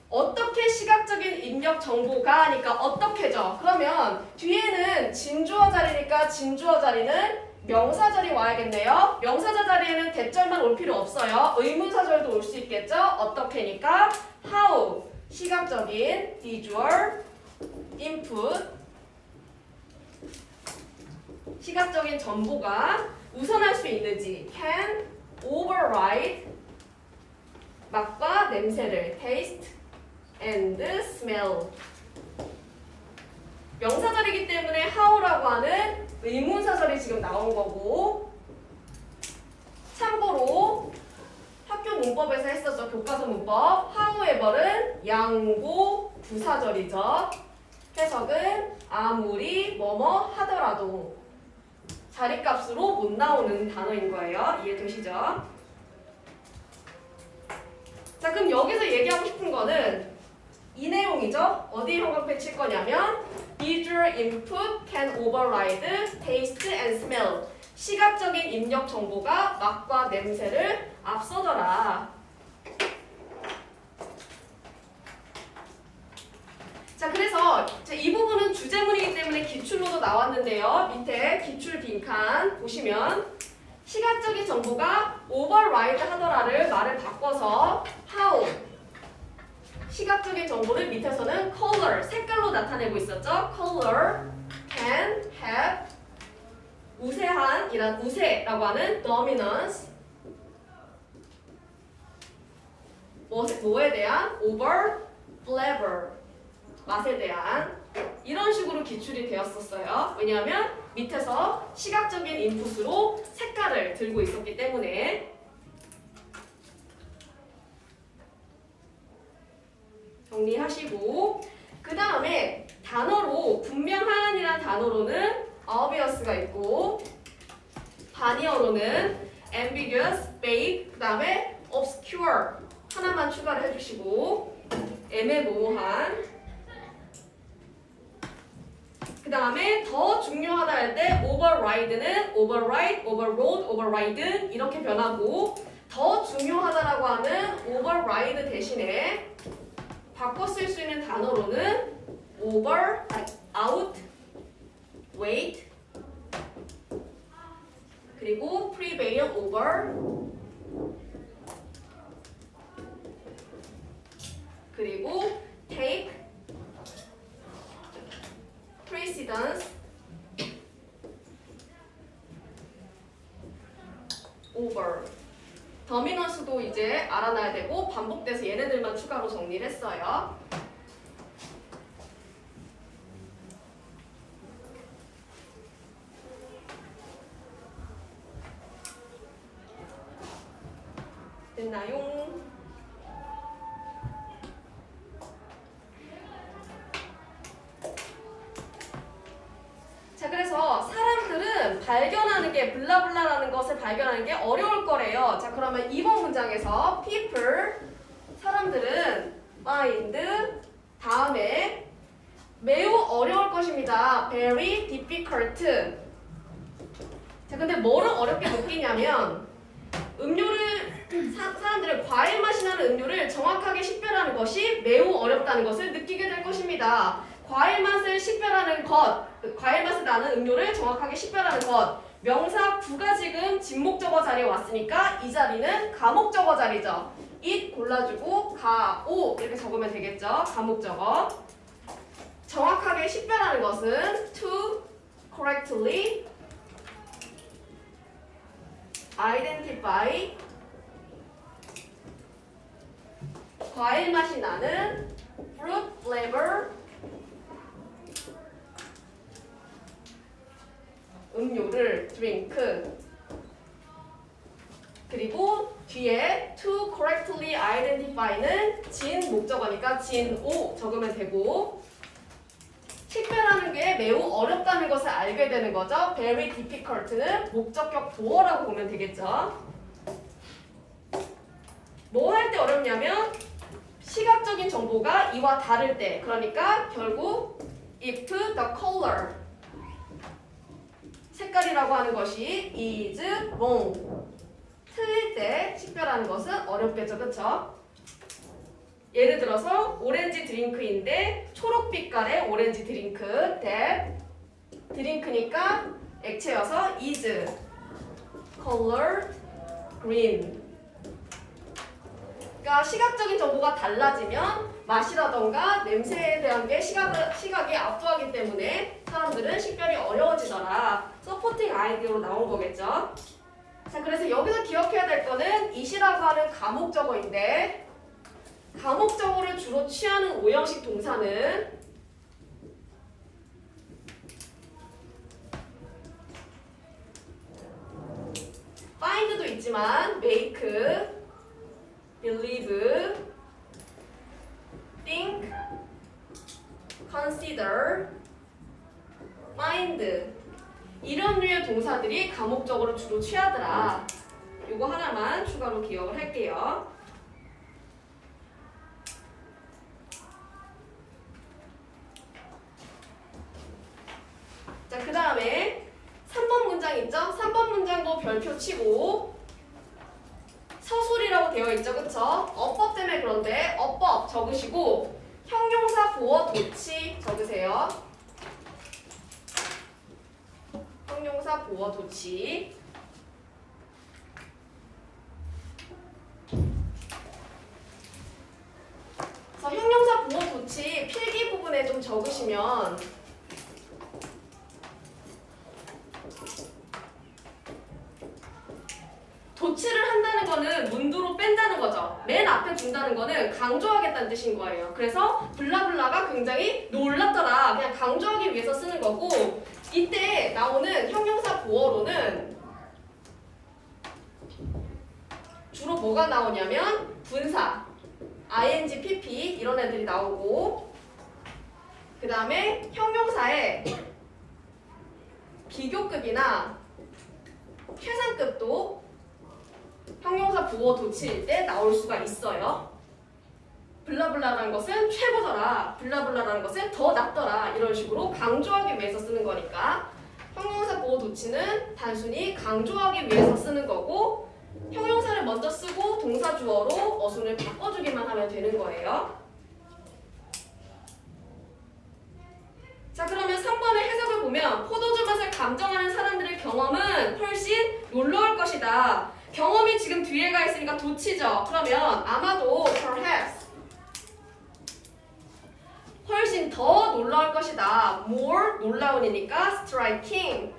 어떻게 시각적인 입력 정보가 하니까 어떻게죠? 그러면 뒤에는 진주어 자리니까 진주어 자리는 명사절이 와야겠네요. 명사절 자리에는 대절만 올 필요 없어요. 의문사절도 올 수 있겠죠? 어떻게니까 how 시각적인 visual input 시각적인 정보가 우선할 수 있는지 can override 맛과 냄새를 taste and smell 명사절이기 때문에 how라고 하는 의문사절이 지금 나온 거고 참고로 학교 문법에서 했었죠. 교과서 문법 however는 양보 부사절이죠. 해석은 아무리 뭐뭐 하더라도 자리값으로 못 나오는 단어인 거예요. 이해되시죠? 자, 그럼 여기서 얘기하고 싶은 거는 이 내용이죠. 어디에 형광펜 칠 거냐면 visual input can override taste and smell. 시각적인 입력 정보가 맛과 냄새를 앞서더라. 자, 그래서 이 부분은 주제문이기 때문에 기출로도 나왔는데요. 밑에 기출 빈칸 보시면 시각적인 정보가 override 하더라를 말을 바꿔서 how 시각적인 정보를 밑에서는 color, 색깔로 나타내고 있었죠. color can have 우세한 이란 우세라고 하는 dominance 뭐에 대한 over flavor 맛에 대한 이런 식으로 기출이 되었었어요. 왜냐하면 밑에서 시각적인 인풋으로 색깔을 들고 있었기 때문에 정리하시고 그 다음에 단어로 분명한이란 단어로는 obvious가 있고 반의어로는 ambiguous, vague, 그 다음에 obscure 하나만 추가를 해주시고 애매모호한 그 다음에 더 중요하다 할 때 override는 override, overrode, override 이렇게 변하고 더 중요하다라고 하는 override 대신에 바꿔 쓸 수 있는 단어로는 over, out, wait 그리고 prevail over 그리고 take precedence over. 더미넌스도 이제 알아놔야 되고 반복돼서 얘네들만 추가로 정리를 했어요. 됐나요? 자, 그래서 사람들은 발견하는 게 블라블라라는 것을 발견하는 게 어려울 거래요. 자, 그러면 이번 문장에서 people 사람들은 find 다음에 매우 어려울 것입니다. very difficult. 자, 근데 뭐를 어렵게 느끼냐면 음료를 사람들은 과일 맛이 나는 음료를 정확하게 식별하는 것이 매우 어렵다는 것을 느끼게 될 것입니다. 과일 맛을 식별하는 것, 과일 맛이 나는 음료를 정확하게 식별하는 것. 명사 구가 지금 진목적어 자리에 왔으니까 이 자리는 가목적어 자리죠. it 골라주고 가오 이렇게 적으면 되겠죠. 가목적어. 정확하게 식별하는 것은 to correctly identify 과일 맛이 나는 fruit flavor 음료를 drink. 그리고 뒤에 to correctly identify는 진 목적어니까 진오 적으면 되고 식별하는 게 매우 어렵다는 것을 알게 되는 거죠. very difficult는 목적격 보어라고 보면 되겠죠. 뭐 할 때 어렵냐면 시각적인 정보가 이와 다를 때, 그러니까 결국 if the color 색깔이라고 하는 것이 is wrong 틀릴 때 식별하는 것은 어렵겠죠. 그쵸? 예를 들어서 오렌지 드링크인데 초록빛깔의 오렌지 드링크 that 드링크니까 액체여서 is color green. 그러니까 시각적인 정보가 달라지면 맛이라던가 냄새에 대한 게 시각에 압도하기 때문에 사람들은 식별이 어려워지더라. 서포팅 아이디어로 나온 거겠죠. 자, 그래서 여기서 기억해야 될 거는 it이라고 하는 가목적어인데 가목적어를 주로 취하는 오형식 동사는 find도 있지만 make, believe, think, consider, find 이런 류의 동사들이 가목적으로 주로 취하더라. 요거 하나만 추가로 기억을 할게요. 자, 그 다음에 3번 문장 있죠? 3번 문장도 별표 치고 서술이라고 되어 있죠, 그쵸? 어법 때문에 그런데 어법 적으시고 형용사 보어 도치 적으세요. 형용사 보어 도치. 그래서 형용사 보어 도치 필기 부분에 좀 적으시면 도치를 한다는 거는 문두로 뺀다는 거죠. 맨 앞에 둔다는 거는 강조하겠다는 뜻인 거예요. 그래서 블라블라가 굉장히 놀랍더라. 그냥 강조하기 위해서 쓰는 거고 이때 나오는 형용사 보어로는 주로 뭐가 나오냐면 분사, ing, pp 이런 애들이 나오고 그 다음에 형용사의 비교급이나 최상급도 형용사 보어 도치일 때 나올 수가 있어요. 블라블라라는 것은 최고더라, 블라블라라는 것은 더 낫더라 이런 식으로 강조하기 위해서 쓰는 거니까 형용사 보어 도치는 단순히 강조하기 위해서 쓰는 거고 형용사를 먼저 쓰고 동사 주어로 어순을 바꿔주기만 하면 되는 거예요. 자, 그러면 3번의 해석을 보면 포도주 맛을 감정하는 사람들의 경험은 훨씬 놀라울 것이다. 경험이 지금 뒤에 가 있으니까 도치죠. 그러면 아마도 perhaps 더 놀라울 것이다. more 놀라운이니까 striking.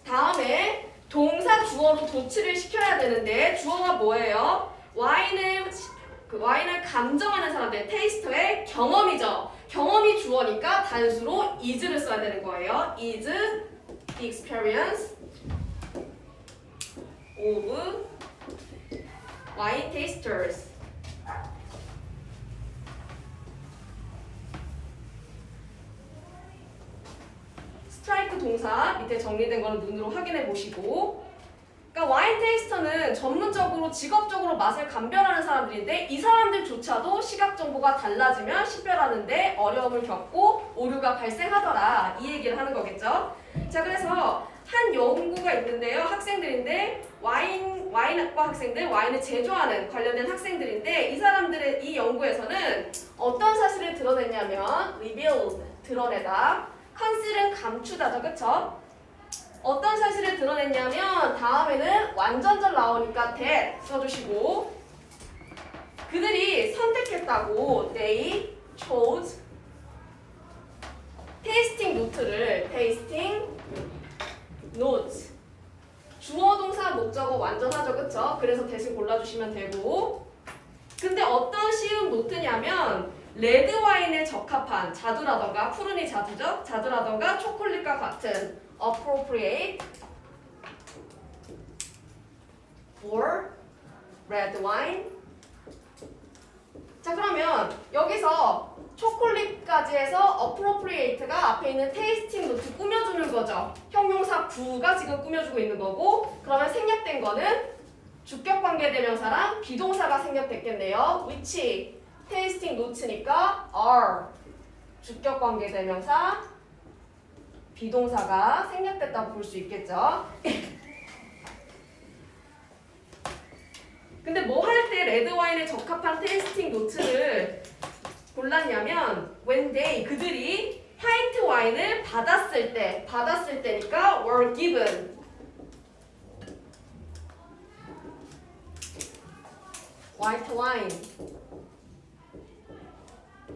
다음에 동사 주어로 도치를 시켜야 되는데 주어가 뭐예요? 와인을 감정하는 사람들, 테이스터의 경험이죠. 경험이 주어니까 단수로 is를 써야 되는 거예요. is the experience of wine tasters. 스트라이크 동사 밑에 정리된 거는 눈으로 확인해 보시고, 그러니까 와인 테이스터는 전문적으로 직업적으로 맛을 감별하는 사람들인데 이 사람들조차도 시각 정보가 달라지면 식별하는데 어려움을 겪고 오류가 발생하더라, 이 얘기를 하는 거겠죠. 자, 그래서 한 연구가 있는데요. 학생들인데 와인학과 학생들, 와인을 제조하는 관련된 학생들인데 이 사람들의 이 연구에서는 어떤 사실을 드러냈냐면 revealed, 드러내다, conceal은 감추다죠, 그쵸? 어떤 사실을 드러냈냐면 다음에는 완전절 나오니까 that 써주시고, 그들이 선택했다고 they chose tasting note를 tasting notes. 주어 동사 목적어 완전하죠, 그쵸? 그래서 대신 골라주시면 되고, 근데 어떤 쉬운 노트냐면 레드 와인에 적합한 자두라던가, 푸른이 자두죠? 자두라던가 초콜릿과 같은 appropriate for red wine. 자, 그러면 여기서 초콜릿까지 해서 appropriate가 앞에 있는 tasting note 꾸며주는 거죠. 형용사 구가 지금 꾸며주고 있는 거고, 그러면 생략된 거는 주격관계대명사랑 비동사가 생략됐겠네요. which tasting notes니까 are 주격관계대명사, 비동사가 생략됐다고 볼 수 있겠죠. 근데 뭐 할 때 레드와인에 적합한 테이스팅 노트를 골랐냐면 when they, 그들이 화이트 와인을 받았을 때니까 were given white wine.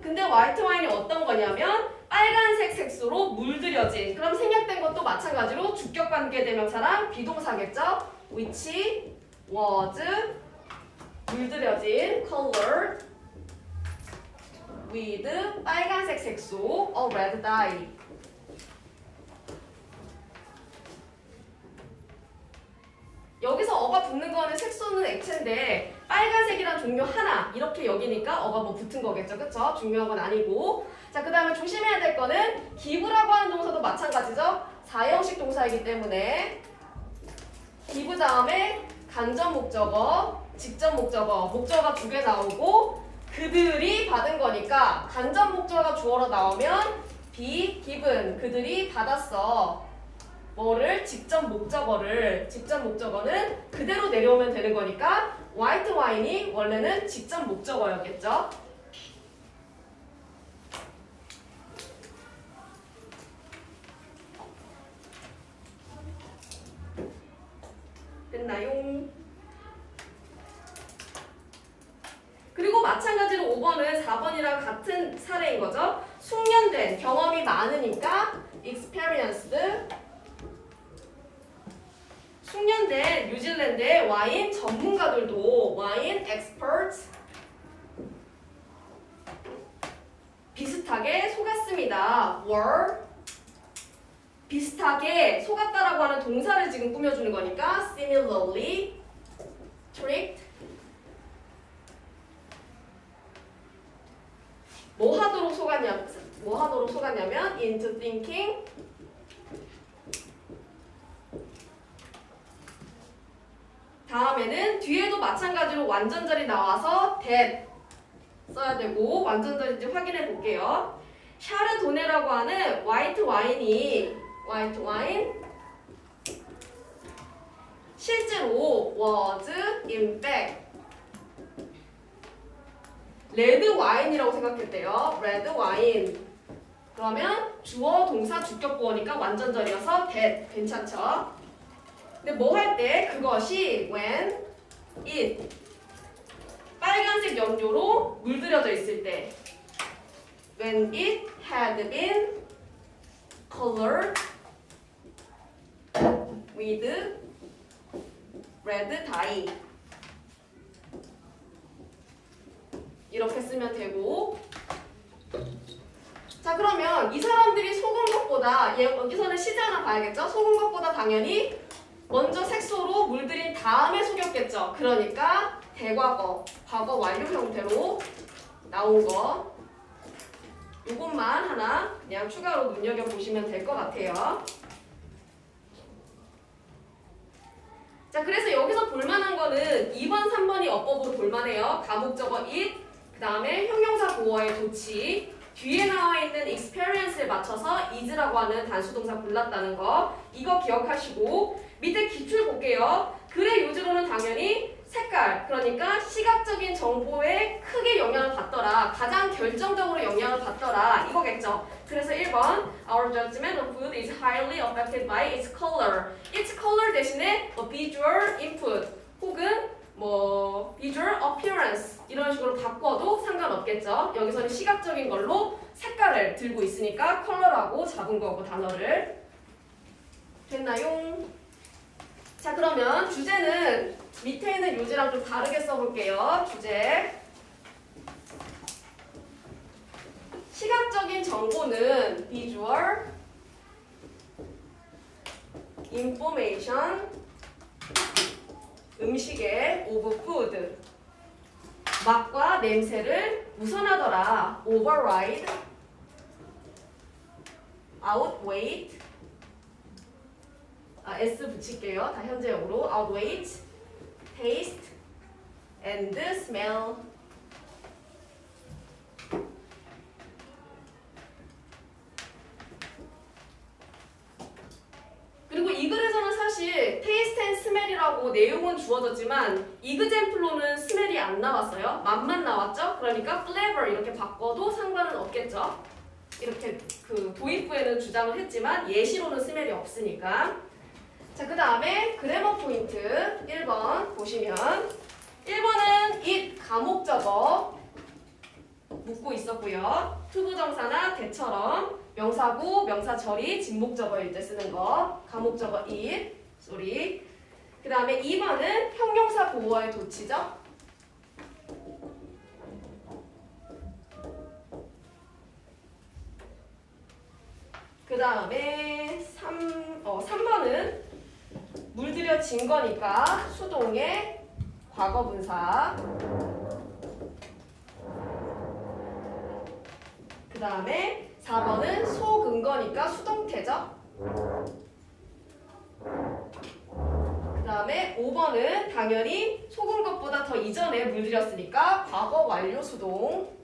근데 화이트 와인이 어떤 거냐면 빨간색 색소로 물들여진, 그럼 생략된 것도 마찬가지로 주격관계대명사랑 비동사겠죠. which was 물들여진 colored with 빨간색 색소 of red dye. 여기서 어가 붙는 거는 색소는 액체인데 빨간색이란 종류 하나 이렇게 여기니까 어가 뭐 붙은 거겠죠, 그쵸? 중요한 건 아니고. 자, 그 다음에 조심해야 될 거는 give라고 하는 동사도 마찬가지죠. 4형식 동사이기 때문에 give 다음에 간접 목적어, 직접 목적어, 목적어가 2개 나오고 그들이 받은 거니까 간접 목적어가 주어로 나오면 be given, 그들이 받았어. 뭐를? 직접 목적어를. 직접 목적어는 그대로 내려오면 되는 거니까 화이트 와인이 원래는 직접 목적어였겠죠. 됐나요? 그리고 마찬가지로 5번은 4번이랑 같은 사례인 거죠. 숙련된, 경험이 많으니까 experienced, 숙련된 뉴질랜드의 와인 전문가들도 와인 experts 비슷하게 속았습니다. were 비슷하게 속았다라고 하는 동사를 지금 꾸며주는 거니까 similarly tricked. 뭐 하도록 속았냐면 into thinking 다음에는 뒤에도 마찬가지로 완전절이 나와서 that 써야 되고 완전절인지 확인해 볼게요. 샤르도네라고 하는 화이트 와인 실제로 was in fact 레드 와인이라고 생각했대요. 레드 와인. 그러면 주어, 동사, 주격구어니까 완전절이어서 that 괜찮죠? 근데 뭐 할 때 그것이 when it 빨간색 염료로 물들여져 있을 때 when it had been colored with red dye. 이렇게 쓰면 되고. 자, 그러면 이 사람들이 속은 것보다 여기서는 시제 하나 봐야겠죠? 속은 것보다 당연히 먼저 색소로 물들인 다음에 속였겠죠? 그러니까 대과거, 과거 완료 형태로 나온 거 이것만 하나 그냥 추가로 눈여겨보시면 될 것 같아요. 자, 그래서 여기서 볼만한 거는 2번, 3번이 어법으로 볼만해요. 가목적어 it, 그 다음에 형용사 보어의 도치, 뒤에 나와 있는 experience에 맞춰서 is라고 하는 단수동사 골랐다는 거 이거 기억하시고 밑에 기출 볼게요. 글의 요지로는 당연히 색깔, 그러니까 시각적인 정보에 크게 영향을 받더라. 가장 결정적으로 영향을 받더라. 이거겠죠. 그래서 1번 Our judgment of food is highly affected by its color. its color 대신에 visual input 혹은 visual appearance 이런 식으로 바꿔도 상관없겠죠. 여기서는 시각적인 걸로 색깔을 들고 있으니까 컬러라고 잡은 거고 단어를. 됐나요? 자, 그러면 주제는 밑에 있는 요지랑 좀 다르게 써볼게요. 주제. 시각적인 정보는 visual information 음식의 of food 맛과 냄새를 우선하더라. override outweigh S 붙일게요. 다 현재형으로 outweigh taste and smell. 그리고 이 글에서는 사실 taste and smell이라고 내용은 주어졌지만 이그젠플로는 스멜이 안 나왔어요. 맛만 나왔죠? 그러니까 flavor 이렇게 바꿔도 상관은 없겠죠. 이렇게 그 도입부에는 주장을 했지만 예시로는 스멜이 없으니까. 자, 그 다음에 그래머 포인트 1번 보시면 1번은 it 가목적어 묻고 있었고요. 투부정사나 대처럼 명사구, 명사절이 진목적어일 때 쓰는 거 가목적어 it, 쏘리. 그 다음에 2번은 형용사 보어의 도치죠. 그 다음에 3번은 물들여진 거니까 수동의 과거분사. 그 다음에 4번은 속은 거니까 수동태죠. 그 다음에 5번은 당연히 속은 것보다 더 이전에 물들였으니까 과거 완료 수동.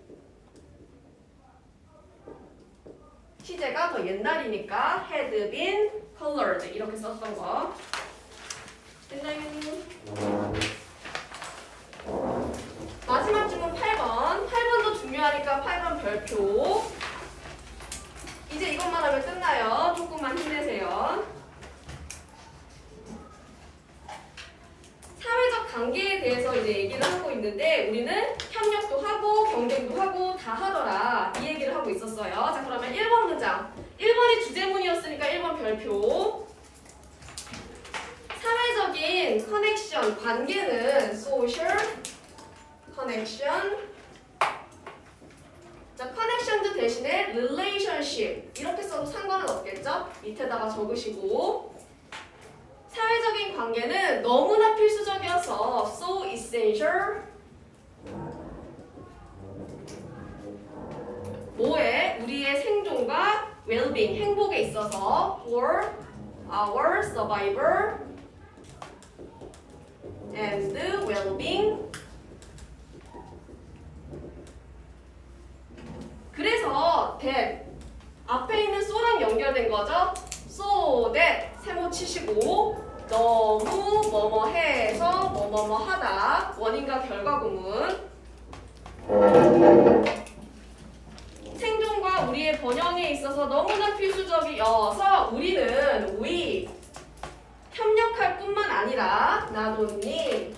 시제가 더 옛날이니까 had been colored 이렇게 썼던 거. 됐나요? 마지막 질문 8번. 8번도 중요하니까 8번 별표. 이제 이것만 하면 끝나요. 조금만 힘내세요. 사회적 관계에 대해서 이제 얘기를 하고 있는데 우리는 협력도 하고 경쟁도 하고 다 하더라. 이 얘기를 하고 있었어요. 자, 그러면 1번 문장. 1번이 주제문이었으니까 1번 별표. 사회적인 커넥션, 관계는 social connection. 자, connections 대신에 relationship 이렇게 써도 상관은 없겠죠? 밑에다가 적으시고 사회적인 관계는 너무나 필수적이어서 so essential 뭐에? 우리의 생존과 well-being, 행복에 있어서 for our survival and well-being. 그래서 that 앞에 있는 so랑 연결된 거죠. so that 세모 치시고 너무 뭐뭐 해서 뭐뭐뭐 하다 원인과 결과 구문. 생존과 우리의 번영에 있어서 너무나 필수적이어서 우리는 we 협력할 뿐만 아니라 not only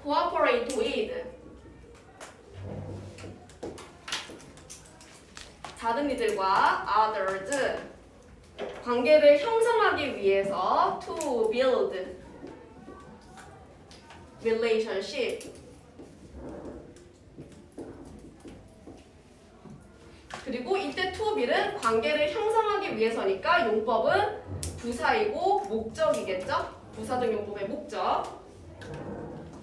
cooperate with 다른 이들과 others 관계를 형성하기 위해서 to build relationship 그리고 이때 to build은 관계를 형성하기 위해서니까 용법은 부사이고 목적이겠죠? 부사적 용법의 목적.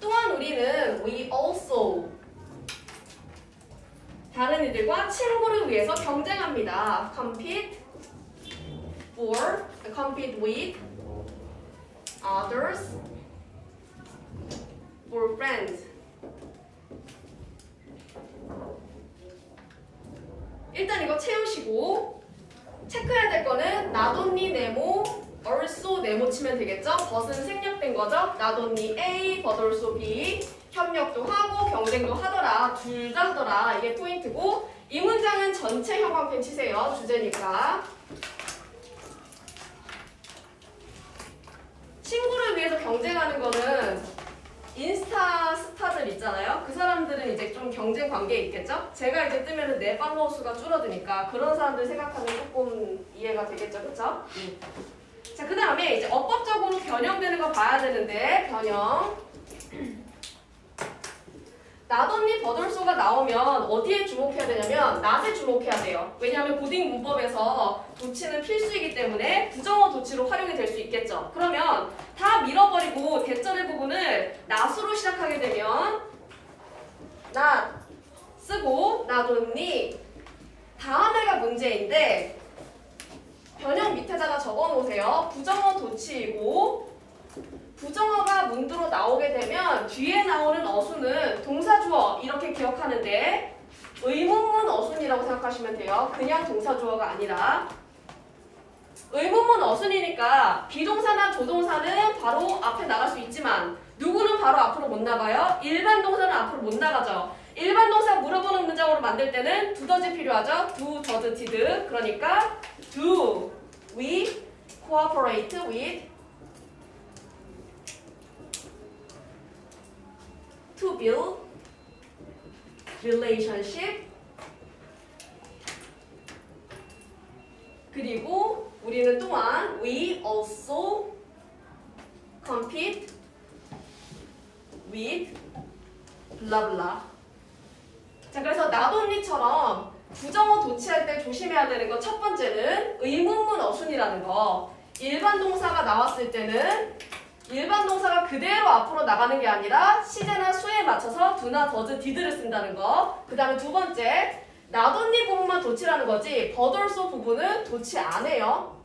또한 우리는 we also 다른 이들과 친구를 위해서 경쟁합니다. compete with others for friends. 일단 이거 채우시고 체크해야 될 거는 not only 네모 also 네모 치면 되겠죠? but은 생략된 거죠? not only A but also B 협력도 하고 경쟁도 하더라 둘 다 하더라 이게 포인트고 이 문장은 전체 형광펜 치세요 주제니까 친구를 위해서 경쟁하는 거는 인스타 스타들 있잖아요. 그 사람들은 이제 좀 경쟁 관계에 있겠죠? 제가 이제 뜨면은 내 팔로워 수가 줄어드니까 그런 사람들 생각하면 조금 이해가 되겠죠, 그쵸? 자, 그 다음에 이제 어법적으로 변형되는 거 봐야 되는데 변형. 나덧니 버들소가 나오면 어디에 주목해야 되냐면 not에 주목해야 돼요. 왜냐하면 고딩 문법에서 도치는 필수이기 때문에 부정어 도치로 활용이 될 수 있겠죠. 그러면 다 밀어버리고 대절의 부분을 not으로 시작하게 되면 not 쓰고 not only 다음에가 문제인데 변형 밑에다가 적어놓으세요. 부정어 도치이고 부정어가 문두로 나오게 되면 뒤에 나오는 어순은 동사주어 이렇게 기억하는데 의문문 어순이라고 생각하시면 돼요. 그냥 동사주어가 아니라 의문문 어순이니까 비동사나 조동사는 바로 앞에 나갈 수 있지만 누구는 바로 앞으로 못 나가요? 일반 동사는 앞으로 못 나가죠. 일반 동사 물어보는 문장으로 만들 때는 두더지 필요하죠. do, does, did. 그러니까 do we cooperate with to build relationship 그리고 우리는 또한 we also compete with blah blah 자 그래서 not only처럼 부정어 도치할 때 조심해야 되는 거 첫 번째는 의문문 어순이라는 거 일반 동사가 나왔을 때는 일반 동사가 그대로 앞으로 나가는 게 아니라 시제나 수에 맞춰서 do나 does, did를 쓴다는 거. 그 다음에 두 번째, not only 부분만 도치라는 거지 but also 부분은 도치 안 해요.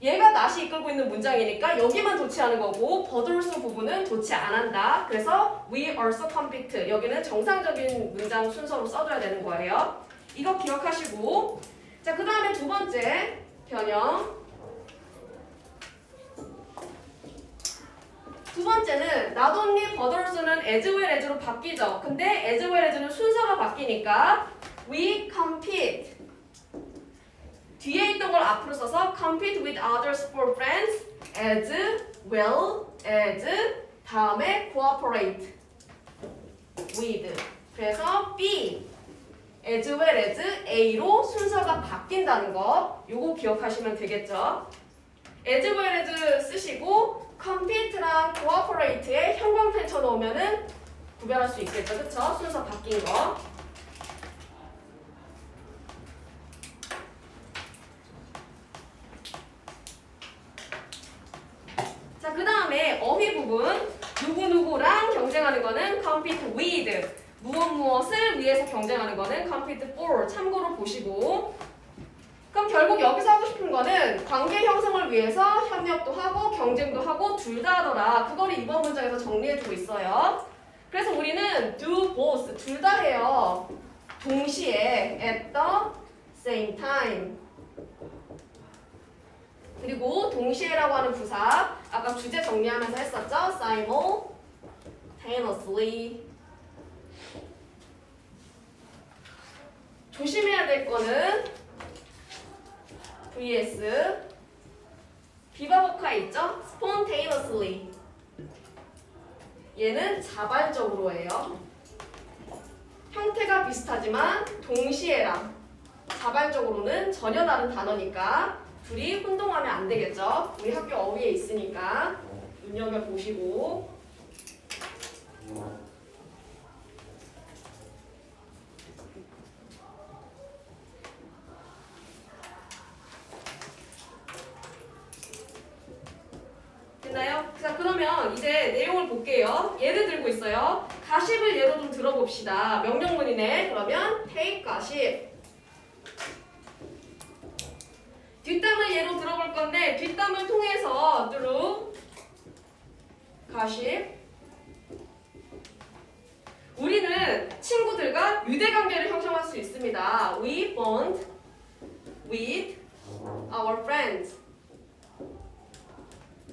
얘가 not이 이끌고 있는 문장이니까 여기만 도치하는 거고 but also 부분은 도치 안 한다. 그래서 we also compete 여기는 정상적인 문장 순서로 써줘야 되는 거예요. 이거 기억하시고 자, 그 다음에 두 번째 변형 두 번째는 not only but also는 as well as로 바뀌죠. 근데 as well as는 순서가 바뀌니까 we compete 뒤에 있던 걸 앞으로 써서 compete with others for friends as well as 다음에 cooperate with 그래서 B as well as A로 순서가 바뀐다는 거 요거 기억하시면 되겠죠. as well as 쓰시고 compete랑 cooperate에 형광펜 쳐놓으면은 구별할 수 있겠죠, 그쵸? 순서 바뀐 거. 자, 그 다음에 어휘 부분 누구누구랑 경쟁하는 거는 compete with 무엇을 위해서 경쟁하는 거는 compete for 참고로 보시고 그럼 결국 여기서 하고 싶은 거는 관계 형성을 위해서 협력도 하고 경쟁도 하고 둘 다 하더라. 그거를 이번 문장에서 정리해주고 있어요. 그래서 우리는 do both 둘 다 해요. 동시에 at the same time. 그리고 동시에라고 하는 부사 아까 주제 정리하면서 했었죠. simultaneously. 조심해야 될 거는 vs 비바보카 있죠? spontaneously 얘는 자발적으로예요. 형태가 비슷하지만 동시에랑 자발적으로는 전혀 다른 단어니까 둘이 혼동하면 안 되겠죠. 우리 학교 어휘에 있으니까 눈여겨보시고. 됐나요? 자, 그러면 이제 내용을 볼게요. 예를 들고 있어요. 가십을 예로 좀 들어봅시다. 명령문이네. 그러면 take 가십. 뒷담을 예로 들어볼 건데 뒷담을 통해서 through 가십. 우리는 친구들과 유대관계를 형성할 수 있습니다. We bond with our friends.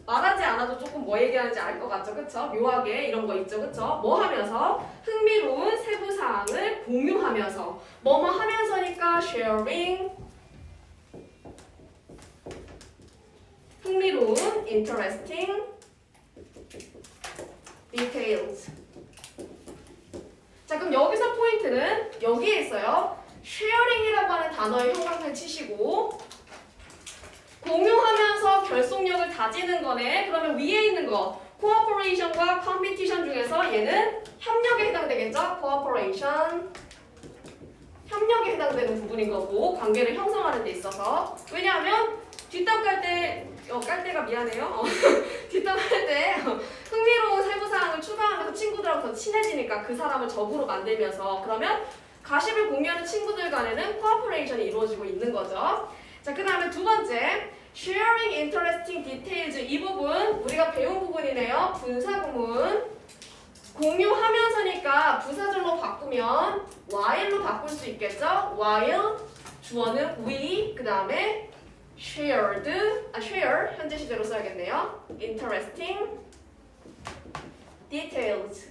말하지 않아도 조금 뭐 얘기하는지 알 것 같죠? 그쵸? 묘하게 이런 거 있죠? 그쵸? 뭐 하면서? 흥미로운 세부사항을 공유하면서. 뭐뭐 하면서니까 sharing. 흥미로운 interesting details. 자, 그럼 여기서 포인트는 여기에 있어요. sharing이라고 하는 단어의 형광펜 치시고 공유하면서 결속력을 다지는 거네. 그러면 위에 있는 거 cooperation과 competition 중에서 얘는 협력에 해당되겠죠? cooperation 협력에 해당되는 부분인 거고 관계를 형성하는 데 있어서. 왜냐하면 뒷담 깔 때가 미안해요. 뒷담 할 때 흥미로운 세부사항을 추가하면서 친구들하고 더 친해지니까 그 사람을 적으로 만들면서. 그러면 가십을 공유하는 친구들 간에는 cooperation이 이루어지고 있는 거죠. 자, 그 다음에 두 번째 sharing interesting details. 이 부분 우리가 배운 부분이네요. 분사구문 공유하면서니까 부사절로 바꾸면 while로 바꿀 수 있겠죠. while 주어는 we, 그 다음에 share 현재 시제로 써야겠네요. interesting details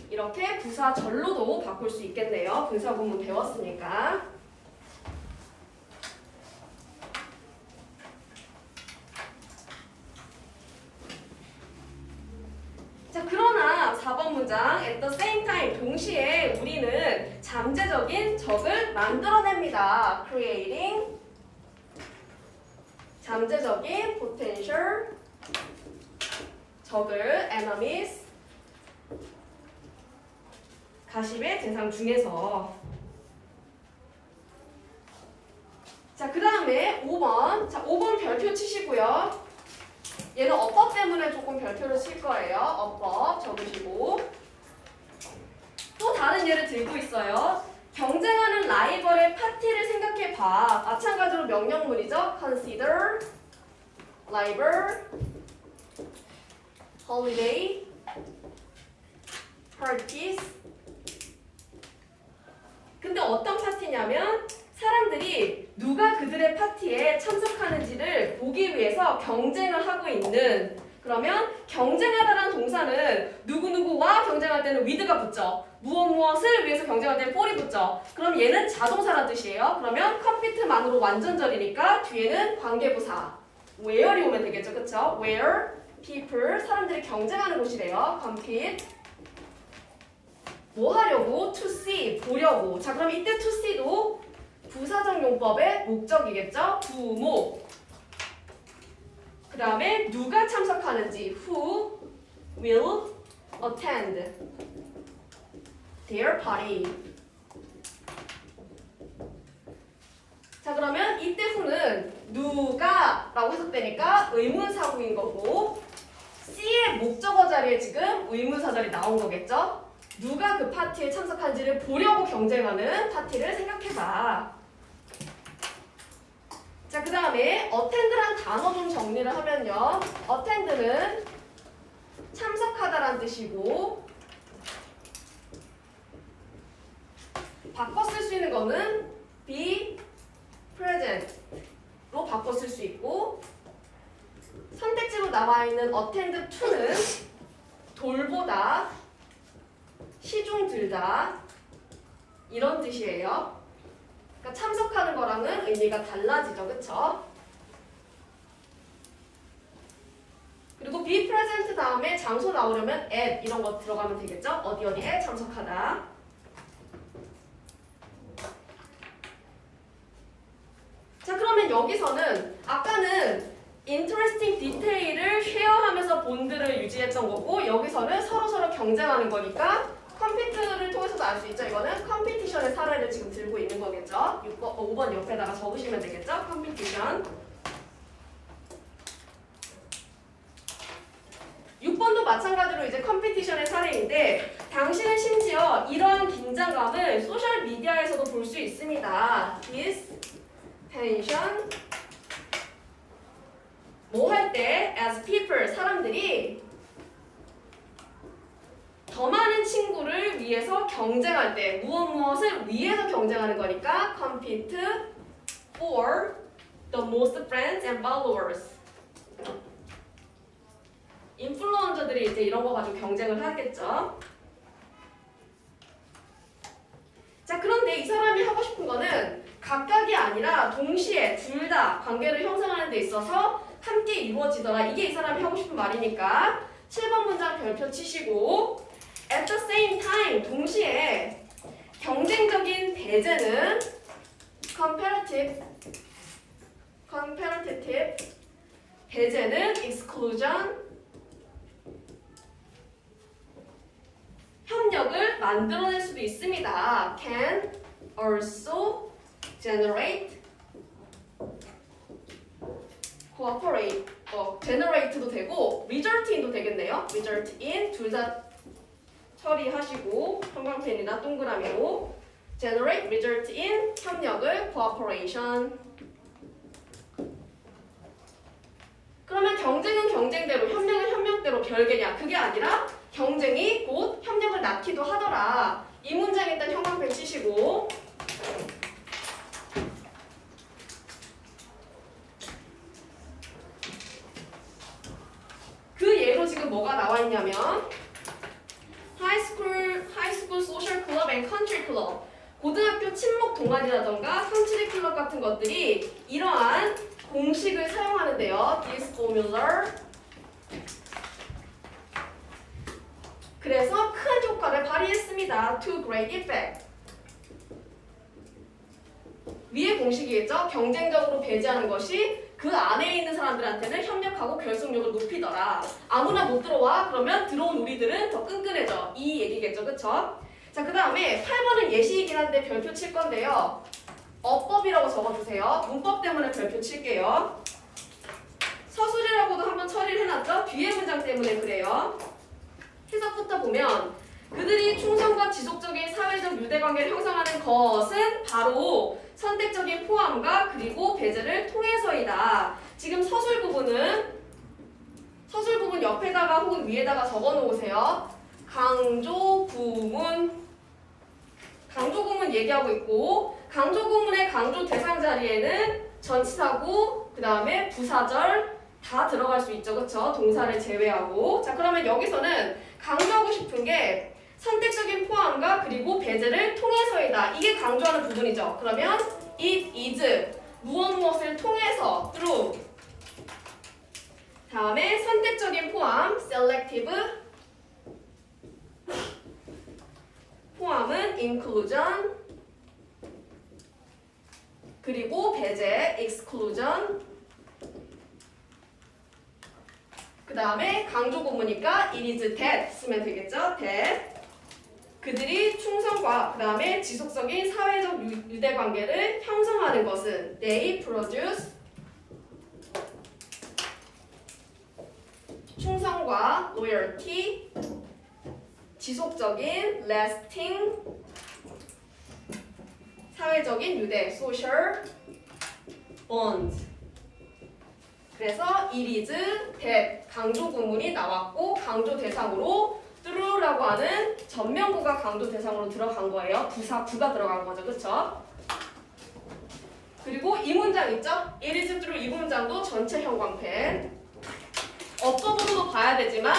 이렇게 부사절로도 바꿀 수 있겠네요. 분사구문 배웠으니까. 자, 그러나 4번 문장 at the same time 동시에 우리는 잠재적인 적을 만들어냅니다. creating 잠재적인 potential 적을 enemies 가십의 대상 중에서. 자, 그 다음에 5번. 자, 5번 별표 치시고요. 얘는 어법 때문에 조금 별표를 칠 거예요. 어법 적으시고. 또 다른 예를 들고 있어요. 경쟁하는 라이벌의 파티를 생각해봐. 마찬가지로 명령문이죠. consider, rival, holiday, parties. 근데 어떤 파티냐면 사람들이 누가 그들의 파티에 참석하는지를 보기 위해서 경쟁을 하고 있는. 그러면 경쟁하다라는 동사는 누구누구와 경쟁할 때는 with가 붙죠. 무엇을 위해서 경쟁할 때는 for이 붙죠. 그럼 얘는 자동사란 뜻이에요. 그러면 compete만으로 완전절이니까 뒤에는 관계부사 where이 오면 되겠죠. 그쵸? where people 사람들이 경쟁하는 곳이래요. compete 뭐 하려고? to see 보려고. 자, 그럼 이때 to see도 부사적 용법의 목적이겠죠? 부목. 그 다음에 누가 참석하는지 who will attend their party. 자, 그러면 이때 who는 누가 라고 해석되니까 의문사구인 거고 C의 목적어 자리에 지금 의문사절이 나온 거겠죠? 누가 그 파티에 참석한지를 보려고 경쟁하는 파티를 생각해봐. 자, 그 다음에 attend란 단어 좀 정리를 하면요. attend는 참석하다란 뜻이고 바꿔 쓸 수 있는 거는 be present로 바꿔 쓸 수 있고 선택지로 나와 있는 attend to는 돌보다, 시중 들다 이런 뜻이에요. 그러니까 참석하는 거랑은 의미가 달라지죠. 그쵸? 그리고 be present 다음에 장소 나오려면 at 이런 거 들어가면 되겠죠? 어디에 참석하다. 자, 그러면 여기서는 아까는 interesting 디테일을 쉐어하면서 본드를 유지했던 거고 여기서는 서로서로 경쟁하는 거니까 컴피트를 통해서도 알 수 있죠. 이거는 컴피티션의 사례를 지금 들고 있는 거겠죠. 5번 옆에다가 적으시면 되겠죠. 컴피티션. 6번도 마찬가지로 이제 컴피티션의 사례인데 당신은 심지어 이러한 긴장감을 소셜 미디어에서도 볼 수 있습니다. This tension 뭐 할 때 as people 사람들이 더 많은 친구를 위해서 경쟁할 때 무엇을 위해서 경쟁하는 거니까 compete for the most friends and followers. 인플루언서들이 이제 이런 거 가지고 경쟁을 하겠죠. 자, 그런데 이 사람이 하고 싶은 거는 각각이 아니라 동시에 둘 다 관계를 형성하는 데 있어서 함께 이루어지더라. 이게 이 사람이 하고 싶은 말이니까 7번 문장 별표 치시고 at the same time 동시에 경쟁적인 배제는 comparative 배제는 exclusion 협력을 만들어낼 수도 있습니다. can also generate cooperate generate도 되고 result in도 되겠네요. result in 둘 다 처리하시고 형광펜이나 동그라미로 generate result in 협력을 cooperation. 그러면 경쟁은 경쟁대로 협력은 협력대로 별개냐? 그게 아니라 경쟁이 곧 협력을 낳기도 하더라. 이 문장 일단 형광펜 치시고 그 예로 지금 뭐가 나와 있냐면 하이스쿨 소셜 클럽 앤 컨트리 클럽 고등학교 친목 동아리라던가 컨트리 클럽 같은 것들이 이러한 공식을 사용하는데요. This formula 그래서 큰 효과를 발휘했습니다. To great effect. 위의 공식이겠죠? 경쟁적으로 배제하는 것이 그 안에 있는 사람들한테는 협력하고 결속력을 높이더라. 아무나 못 들어와? 그러면 들어온 우리들은 더 끈끈해져. 이 얘기겠죠. 그쵸? 자, 그 다음에 8번은 예시이긴 한데 별표 칠 건데요. 어법이라고 적어주세요. 문법 때문에 별표 칠게요. 서술이라고도 한번 처리를 해놨죠? 뒤에 문장 때문에 그래요. 해석부터 보면 그들이 충성과 지속적인 사회적 유대관계를 형성하는 것은 바로 선택적인 포함과 그리고 배제를 통해서이다. 지금 서술 부분 옆에다가 혹은 위에다가 적어놓으세요. 강조 구문 얘기하고 있고 강조 구문의 강조 대상 자리에는 전치사고 그 다음에 부사절 다 들어갈 수 있죠. 그쵸? 동사를 제외하고. 자, 그러면 여기서는 강조하고 싶은 게 선택적인 포함과 그리고 배제를 통해서이다. 이게 강조하는 부분이죠. 그러면 it is 무엇을 통해서 through 다음에 선택적인 포함 selective 포함은 inclusion 그리고 배제 exclusion 그 다음에 강조 구문이니까 it is that 쓰면 되겠죠. that 그들이 충성과 그 다음에 지속적인 사회적 유대관계를 형성하는 것은 they produce 충성과 loyalty 지속적인 lasting 사회적인 유대 social bond 그래서 it is that 강조 구문이 나왔고 강조 대상으로 through라고 하는 전면구가 강조 대상으로 들어간 거예요. 부사구가 들어간 거죠. 그쵸? 그리고 이 문장 있죠? it is through 이 문장도 전체 형광펜 어법으로도 봐야 되지만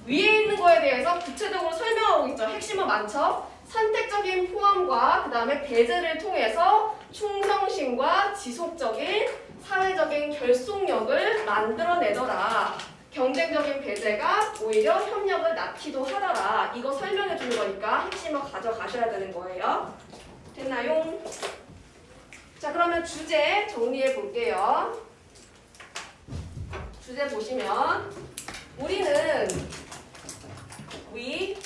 위에 있는 거에 대해서 구체적으로 설명하고 있죠. 핵심은 많죠? 선택적인 포함과 그 다음에 배제를 통해서 충성심과 지속적인 사회적인 결속력을 만들어내더라. 경쟁적인 배제가 오히려 협력을 낳기도 하더라. 이거 설명해 주는 거니까 핵심을 가져가셔야 되는 거예요. 됐나요? 자, 그러면 주제 정리해 볼게요. 주제 보시면 우리는 we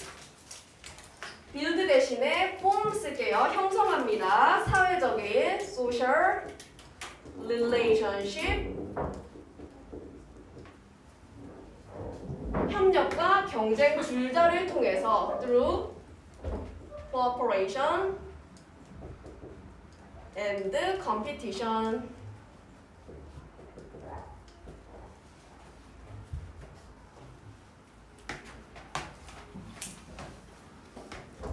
build 대신에 form 쓸게요. 형성합니다. 사회적인 social relationship 협력과 경쟁 둘 다를 통해서 through cooperation and competition.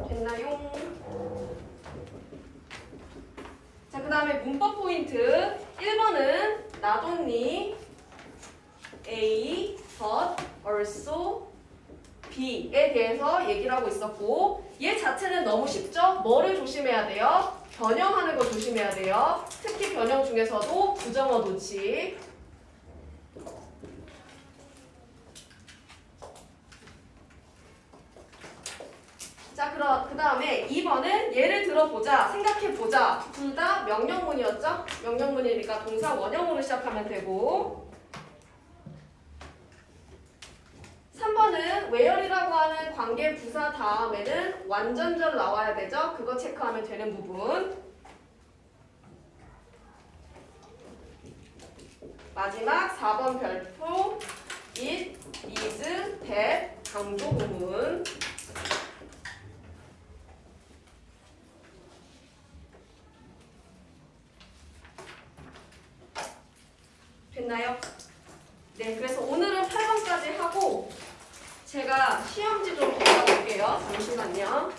됐나요? 자, 그 다음에 문법 포인트 1번은 not only A but also B에 대해서 얘기를 하고 있었고 얘 자체는 너무 쉽죠? 뭐를 조심해야 돼요? 변형하는 거 조심해야 돼요. 특히 변형 중에서도 부정어 도치. 자, 그 다음에 2번은 예를 들어보자, 생각해보자. 둘 다 명령문이었죠? 명령문이니까 동사 원형으로 시작하면 되고 3번은 where이라고 하는 관계 부사 다음에는 완전절 나와야 되죠? 그거 체크하면 되는 부분. 마지막 4번 별표 it, is, that 강조 부분. 됐나요? 네, 그래서 오늘은 8번까지 하고 제가 시험지 좀 받아볼게요. 잠시만요.